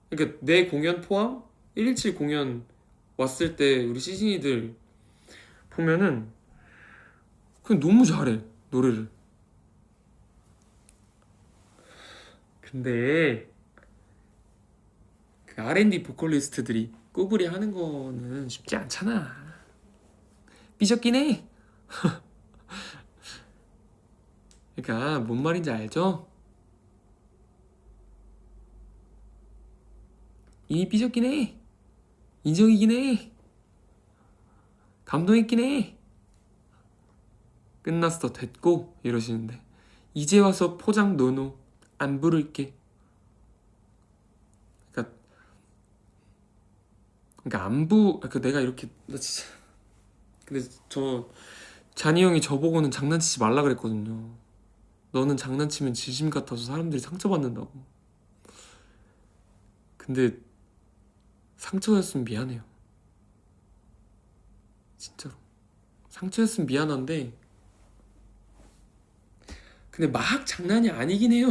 그러니까 내 공연 포함 117 공연 왔을 때 우리 시즌이들 보면은 그냥 너무 잘해 노래를. 근데 그 R&D 보컬리스트들이 꾸불이 하는 거는 쉽지 않잖아. 삐졌긴 해. 그러니까 뭔 말인지 알죠? 이미 삐졌긴 해. 인정이긴 해. 감동했긴 해. 끝났어 됐고 이러시는데 이제 와서 포장 노노 안 부를게. 그러니까 내가 이렇게 나 진짜. 근데 잔이 형이 저보고는 장난치지 말라 그랬거든요. 너는 장난치면 진심 같아서 사람들이 상처받는다고. 근데 상처였으면 미안해요. 진짜로 상처였으면 미안한데 근데 막 장난이 아니긴 해요.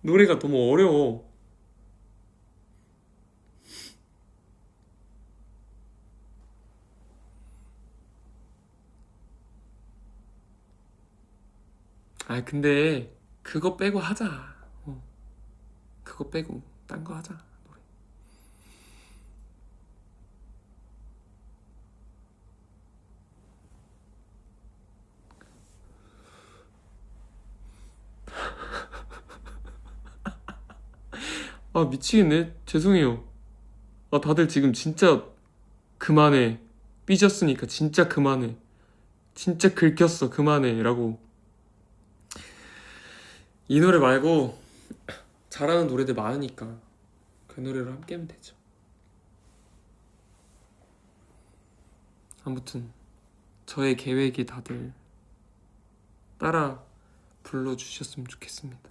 노래가 너무 어려워. 아 근데 그거 빼고 하자. 그거 빼고 딴 거 하자. 노래. 아 미치겠네. 죄송해요. 아 다들 지금 진짜 그만해. 삐졌으니까 진짜 그만해. 진짜 긁혔어. 그만해. 라고. 이 노래 말고 잘하는 노래들 많으니까 그 노래로 함께 하면 되죠. 아무튼 저의 계획에 다들 따라 불러주셨으면 좋겠습니다.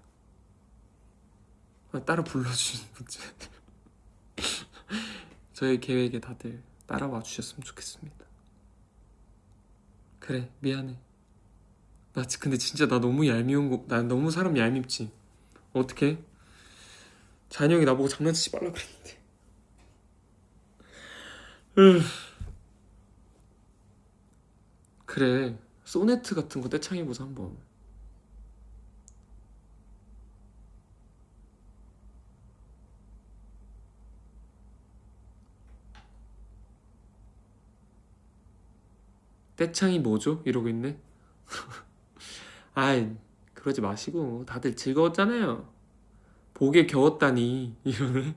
따라 불러주신 분들 저의 계획에 다들 따라와 주셨으면 좋겠습니다. 그래 미안해. 근데 진짜 나 너무 얄미운 거. 나 너무 사람 얄밉지. 어떡해? 잔이 형이 나보고 장난치지 말라 그랬는데. 그래 소네트 같은 거 떼창해보자 한번. 떼창이 뭐죠? 이러고 있네. 아이 그러지 마시고 다들 즐거웠잖아요. 복에 겨웠다니 이러네.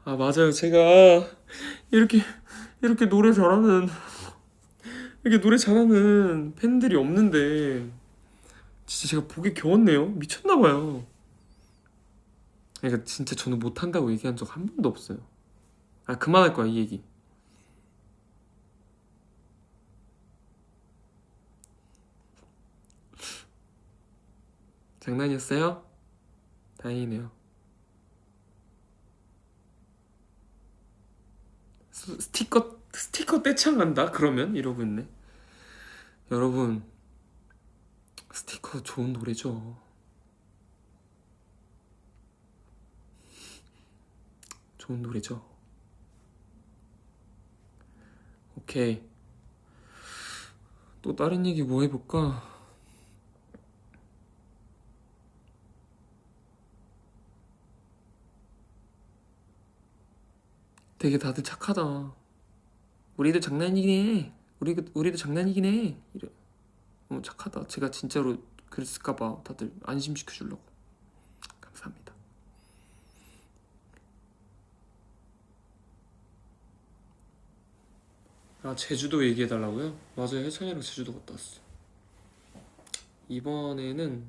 아 맞아요. 제가 이렇게 이렇게 노래 잘하는 팬들이 없는데 진짜 제가 복에 겨웠네요. 미쳤나봐요. 그러니까 진짜 저는 못한다고 얘기한 적 한 번도 없어요. 아 그만할 거야 이 얘기. 장난이었어요? 다행이네요. 스티커 떼창 간다? 그러면? 이러고 있네. 여러분 스티커 좋은 노래죠. 좋은 노래죠. 오케이. 또 다른 얘기 뭐 해볼까? 되게 다들 착하다. 우리도 장난이긴 해. 우리도 장난이긴 해. 이래. 착하다. 제가 진짜로 그랬을까봐 다들 안심시켜주려고. 감사합니다. 아 제주도 얘기해달라고요? 맞아요. 해찬이랑 제주도 갔다 왔어요. 이번에는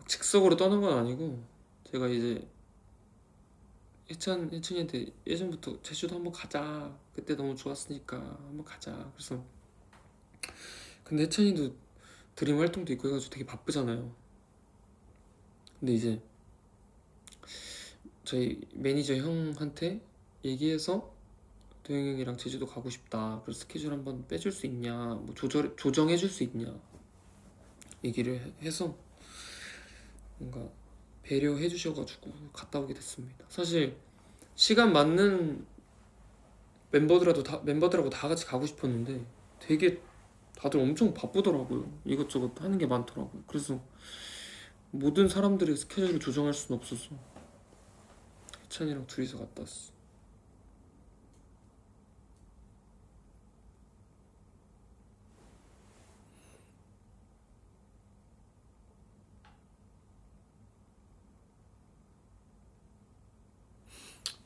즉석으로 떠난 건 아니고 제가 이제 혜찬이한테 예전부터 제주도 한번 가자. 그때 너무 좋았으니까 한번 가자. 그래서 근데 혜찬이도 드림 활동도 있고 해가지고 되게 바쁘잖아요. 근데 이제 저희 매니저 형한테 얘기해서 도영이 형이랑 제주도 가고 싶다. 그래서 스케줄 한번 빼줄 수 있냐, 뭐 조정해줄 수 있냐 얘기를 해서 뭔가 배려해 주셔가지고 갔다 오게 됐습니다. 사실 시간 맞는 멤버들하고 다 같이 가고 싶었는데 되게 다들 엄청 바쁘더라고요. 이것저것 하는 게 많더라고요. 그래서 모든 사람들의 스케줄을 조정할 수는 없어서 혜찬이랑 둘이서 갔다 왔어.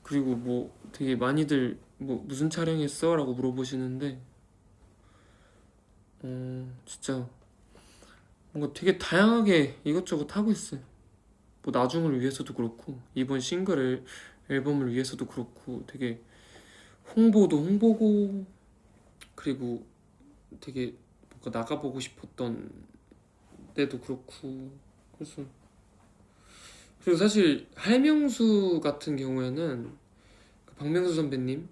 그리고 뭐 되게 많이들 뭐 무슨 촬영했어? 라고 물어보시는데 진짜 뭔가 되게 다양하게 이것저것 하고 있어요. 뭐 나중을 위해서도 그렇고 이번 앨범을 위해서도 그렇고 되게 홍보도 홍보고 그리고 되게 뭔가 나가보고 싶었던 때도 그렇고 그래서 그리고 사실 할명수 같은 경우에는 박명수 선배님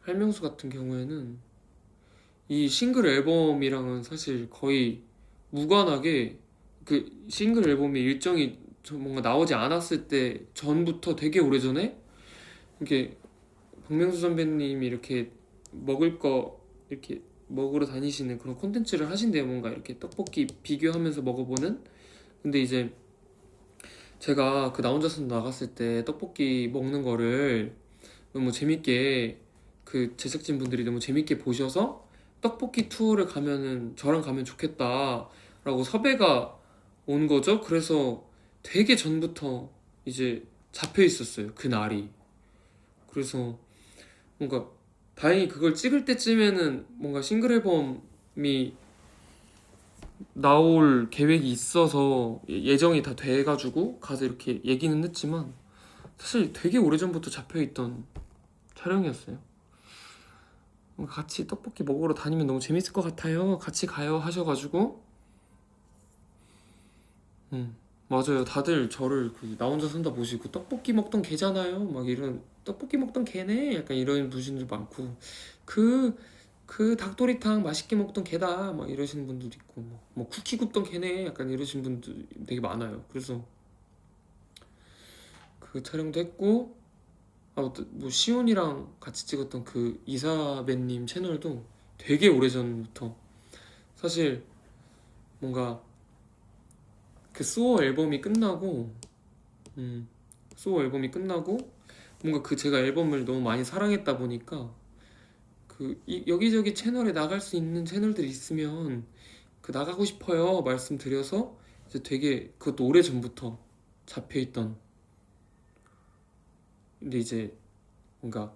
할명수 같은 경우에는 이 싱글 앨범이랑은 사실 거의 무관하게 그 싱글 앨범이 일정이 뭔가 나오지 않았을 때 전부터 되게 오래전에 이렇게 박명수 선배님이 이렇게 먹을 거 이렇게 먹으러 다니시는 그런 콘텐츠를 하신대요. 뭔가 이렇게 떡볶이 비교하면서 먹어보는. 근데 이제 제가 그 나 혼자서 나갔을 때 떡볶이 먹는 거를 너무 재밌게, 그 제작진 분들이 너무 재밌게 보셔서 떡볶이 투어를 가면은 저랑 가면 좋겠다 라고 섭외가 온 거죠. 그래서 되게 전부터 이제 잡혀 있었어요, 그 날이. 그래서 뭔가 다행히 그걸 찍을 때쯤에는 뭔가 싱글 앨범이 나올 계획이 있어서 예정이 다 돼가지고 가서 이렇게 얘기는 했지만, 사실 되게 오래전부터 잡혀있던 촬영이었어요. 같이 떡볶이 먹으러 다니면 너무 재밌을 것 같아요, 같이 가요 하셔가지고. 맞아요. 다들 저를 나 혼자 산다 보시고 떡볶이 먹던 걔잖아요 막 이런, 떡볶이 먹던 걔네 약간 이런 분들 많고, 그 닭도리탕 맛있게 먹던 걔다 막 이러시는 분들도 있고, 뭐 쿠키 굽던 걔네 약간 이러시는 분들 되게 많아요. 그래서 그 촬영도 했고, 뭐 시온이랑 같이 찍었던 그 이사배님 채널도 되게 오래전부터, 사실 뭔가 그 소어 앨범이 끝나고, 소어 앨범이 끝나고 뭔가 그 제가 앨범을 너무 많이 사랑했다 보니까 여기저기 채널에 나갈 수 있는 채널들이 있으면 그 나가고 싶어요 말씀드려서 이제 되게 그것도 오래 전부터 잡혀있던. 근데 이제 뭔가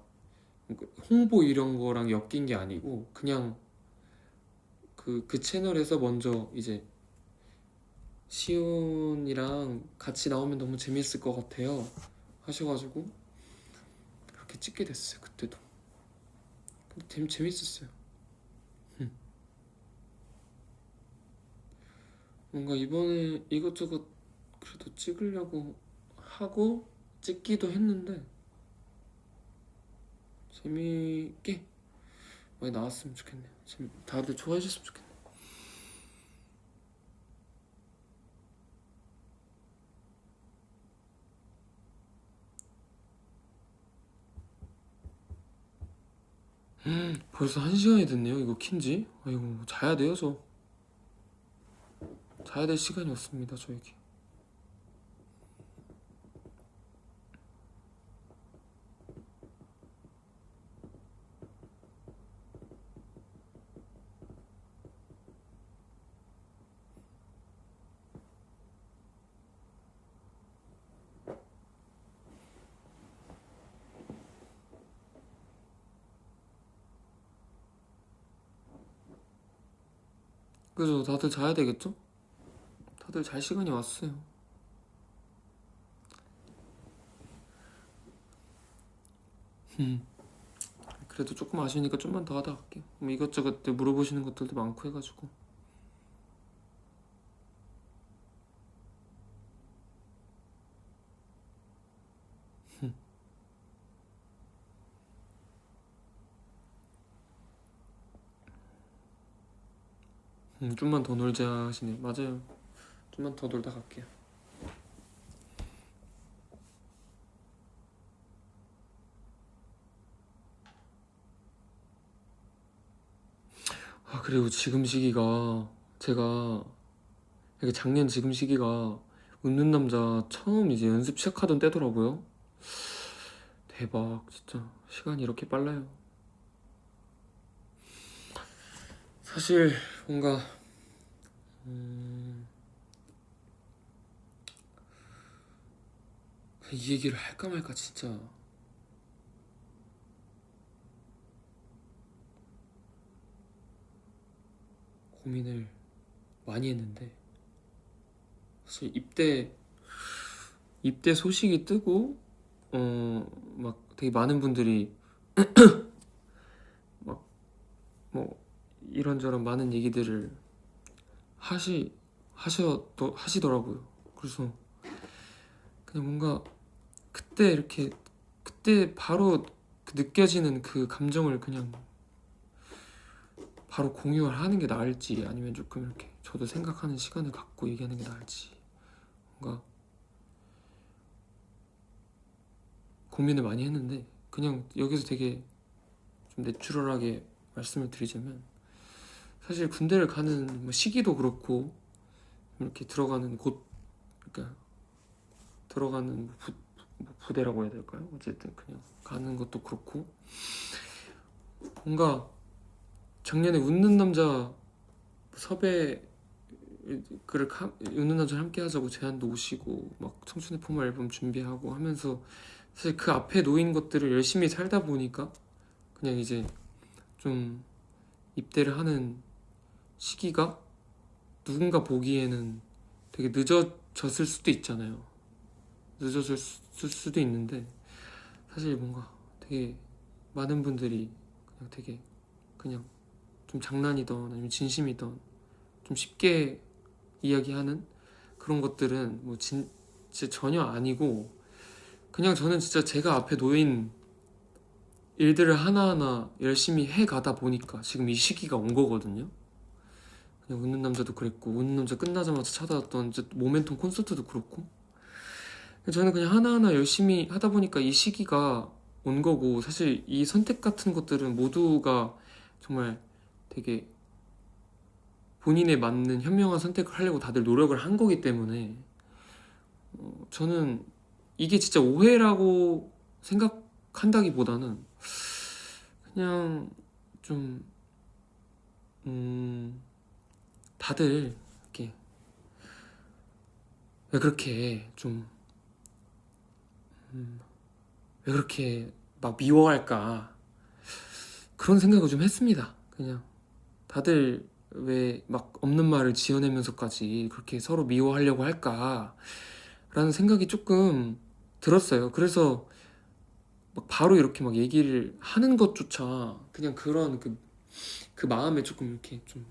홍보 이런 거랑 엮인 게 아니고 그냥 그 채널에서 먼저 이제 시온이랑 같이 나오면 너무 재밌을 것 같아요 하셔가지고 그렇게 찍게 됐어요 그때도. 근데 재밌었어요. 뭔가 이번에 이것저것 그래도 찍으려고 하고 찍기도 했는데 재미있게 많이 나왔으면 좋겠네요. 다들 좋아해 주셨으면 좋겠네요. 벌써 1시간이 됐네요. 이거 킨지? 아이고, 자야 돼요. 저 자야 될 시간이 없습니다 저에게. 그래서 다들 자야 되겠죠? 다들 잘 시간이 왔어요. 그래도 조금 아쉬우니까 좀만 더 하다 갈게요. 뭐 이것저것 물어보시는 것들도 많고 해가지고. 좀만 더 놀자 하시네. 맞아요. 좀만 더 놀다 갈게요. 그리고 지금 시기가, 제가 이게 작년 지금 시기가 웃는 남자 처음 이제 연습 시작하던 때더라고요. 대박, 진짜 시간이 이렇게 빨라요. 사실 뭔가 이 얘기를 할까 말까 진짜 고민을 많이 했는데, 사실 입대 소식이 뜨고 막 되게 많은 분들이 막 뭐 이런저런 많은 얘기들을 하시더라고요. 그래서 그냥 뭔가 그때 바로 그 느껴지는 그 감정을 그냥 바로 공유를 하는 게 나을지, 아니면 조금 이렇게 저도 생각하는 시간을 갖고 얘기하는 게 나을지 뭔가 고민을 많이 했는데, 그냥 여기서 되게 좀 내추럴하게 말씀을 드리자면 사실 군대를 가는 뭐 시기도 그렇고 이렇게 들어가는 곳, 그러니까 들어가는 뭐 부대라고 해야 될까요? 어쨌든 그냥 가는 것도 그렇고 뭔가 작년에 웃는 남자 섭외 그를 웃는 남자 함께 하자고 제안도 오시고 막 청춘의 포마 앨범 준비하고 하면서 사실 그 앞에 놓인 것들을 열심히 살다 보니까 그냥 이제 좀 입대를 하는 시기가 누군가 보기에는 되게 늦어졌을 수도 있잖아요. 늦어졌을 수도 있는데 사실 뭔가 되게 많은 분들이 그냥 되게 그냥 좀 장난이던 아니면 진심이던 좀 쉽게 이야기하는 그런 것들은 뭐 진짜 전혀 아니고 그냥 저는 진짜 제가 앞에 놓인 일들을 하나하나 열심히 해가다 보니까 지금 이 시기가 온 거거든요. 그냥 웃는 남자도 그랬고 웃는 남자 끝나자마자 찾아왔던 모멘텀 콘서트도 그렇고 저는 그냥 하나하나 열심히 하다 보니까 이 시기가 온 거고 사실 이 선택 같은 것들은 모두가 정말 되게 본인에 맞는 현명한 선택을 하려고 다들 노력을 한 거기 때문에 저는 이게 진짜 오해라고 생각한다기보다는 그냥 좀 다들 이렇게 왜 그렇게 좀 왜 그렇게 막 미워할까 그런 생각을 좀 했습니다. 그냥 다들 왜 막 없는 말을 지어내면서까지 그렇게 서로 미워하려고 할까 라는 생각이 조금 들었어요. 그래서 막 바로 이렇게 막 얘기를 하는 것조차 그냥 그런 그 마음에 조금 이렇게 좀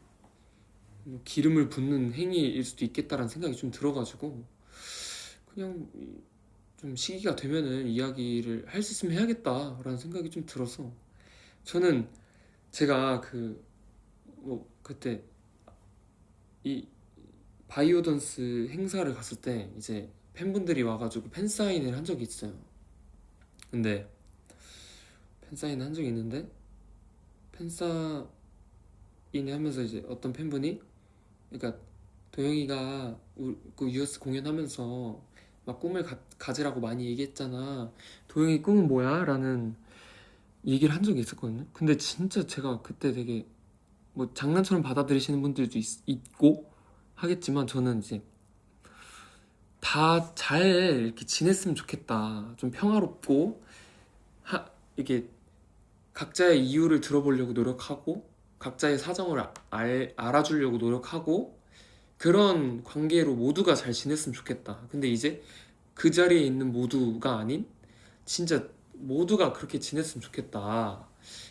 기름을 붓는 행위일 수도 있겠다라는 생각이 좀 들어가지고 그냥 좀 시기가 되면은 이야기를 할 수 있으면 해야겠다라는 생각이 좀 들어서 저는 제가 뭐 그때 이 바이오던스 행사를 갔을 때 이제 팬분들이 와가지고 팬사인을 한 적이 있어요. 근데 팬사인을 한 적이 있는데 팬사인을 하면서 이제 어떤 팬분이 그러니까 도영이가 그 유에스 공연하면서 막 꿈을 가지라고 많이 얘기했잖아. 도영이 꿈은 뭐야? 라는 얘기를 한 적이 있었거든요. 근데 진짜 제가 그때 되게 뭐 장난처럼 받아들이시는 분들도 있고 하겠지만 저는 이제 다 잘 이렇게 지냈으면 좋겠다. 좀 평화롭고 이게 각자의 이유를 들어보려고 노력하고 각자의 사정을 알아주려고 노력하고 그런 관계로 모두가 잘 지냈으면 좋겠다. 근데 이제 그 자리에 있는 모두가 아닌 진짜 모두가 그렇게 지냈으면 좋겠다.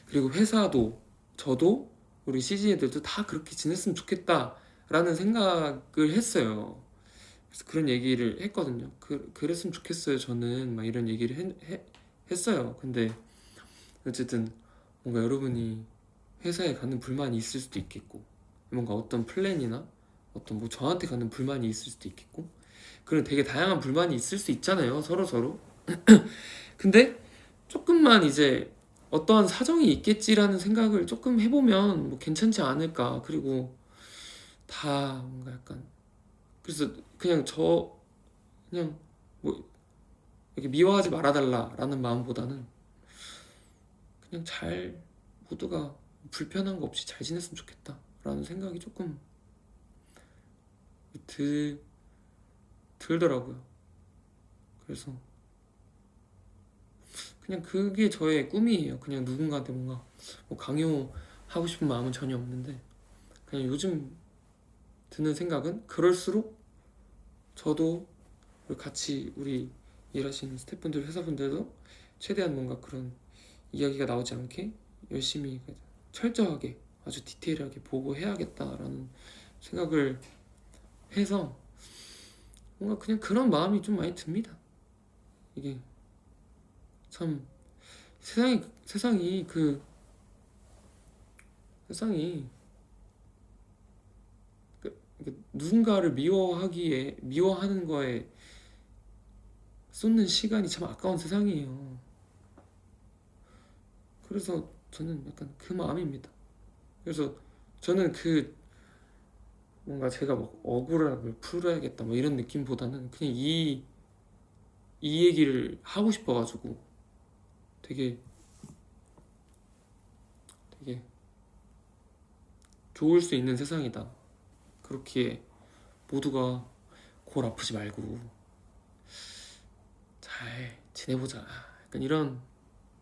그리고 회사도 저도 우리 CG 애들도 다 그렇게 지냈으면 좋겠다라는 생각을 했어요. 그래서 그런 얘기를 했거든요. 그랬으면 좋겠어요. 저는 막 이런 얘기를 했어요. 근데 어쨌든 뭔가 여러분이 회사에 가는 불만이 있을 수도 있겠고 뭔가 어떤 플랜이나 어떤 뭐 저한테 가는 불만이 있을 수도 있겠고 그런 되게 다양한 불만이 있을 수 있잖아요. 서로. 근데 조금만 이제 어떠한 사정이 있겠지라는 생각을 조금 해보면 뭐 괜찮지 않을까. 그리고 다 뭔가 약간 그래서 그냥 뭐 이렇게 미워하지 말아달라라는 마음보다는 그냥 잘 모두가 불편한 거 없이 잘 지냈으면 좋겠다라는 생각이 조금 들더라고요. 그래서 그냥 그게 저의 꿈이에요. 그냥 누군가한테 뭔가 뭐 강요하고 싶은 마음은 전혀 없는데 그냥 요즘 드는 생각은 그럴수록 저도 같이 우리 일하시는 스태프분들 회사분들도 최대한 뭔가 그런 이야기가 나오지 않게 열심히 철저하게 아주 디테일하게 보고 해야겠다라는 생각을 해서 뭔가 그냥 그런 마음이 좀 많이 듭니다. 이게 참 세상이 누군가를 미워하는 거에 쏟는 시간이 참 아까운 세상이에요. 그래서 저는 약간 그 마음입니다. 그래서 저는 그 뭔가 제가 막 억울함을 풀어야겠다 뭐 이런 느낌보다는 그냥 이 얘기를 하고 싶어가지고 되게 되게 좋을 수 있는 세상이다. 그렇게 모두가 골 아프지 말고 잘 지내보자. 약간 이런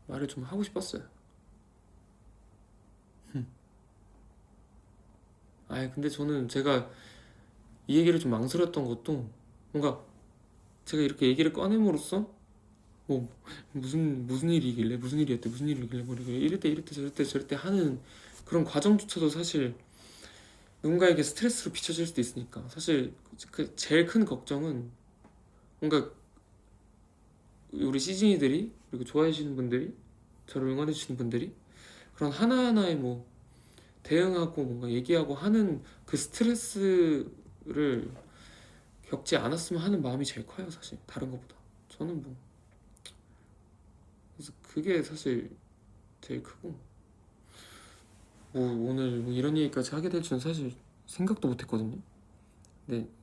말을 좀 하고 싶었어요. 근데 저는 제가 이 얘기를 좀 망설였던 것도 뭔가 제가 이렇게 얘기를 꺼냄으로써 뭐 무슨 일이길래 무슨 일이었대 무슨 일이길래 뭐 이랬대 저랬대 하는 그런 과정조차도 사실 누군가에게 스트레스로 비춰질 수도 있으니까 사실 그 제일 큰 걱정은 뭔가 우리 시즈니들이 그리고 좋아해 주시는 분들이 저를 응원해 주시는 분들이 그런 하나하나에 뭐 대응하고 뭔가 얘기하고 하는 그 스트레스를 겪지 않았으면 하는 마음이 제일 커요 사실 다른 것보다. 저는 뭐 그래서 그게 사실 제일 크고 뭐 오늘 뭐 이런 얘기까지 하게 될 줄은 사실 생각도 못 했거든요. 네,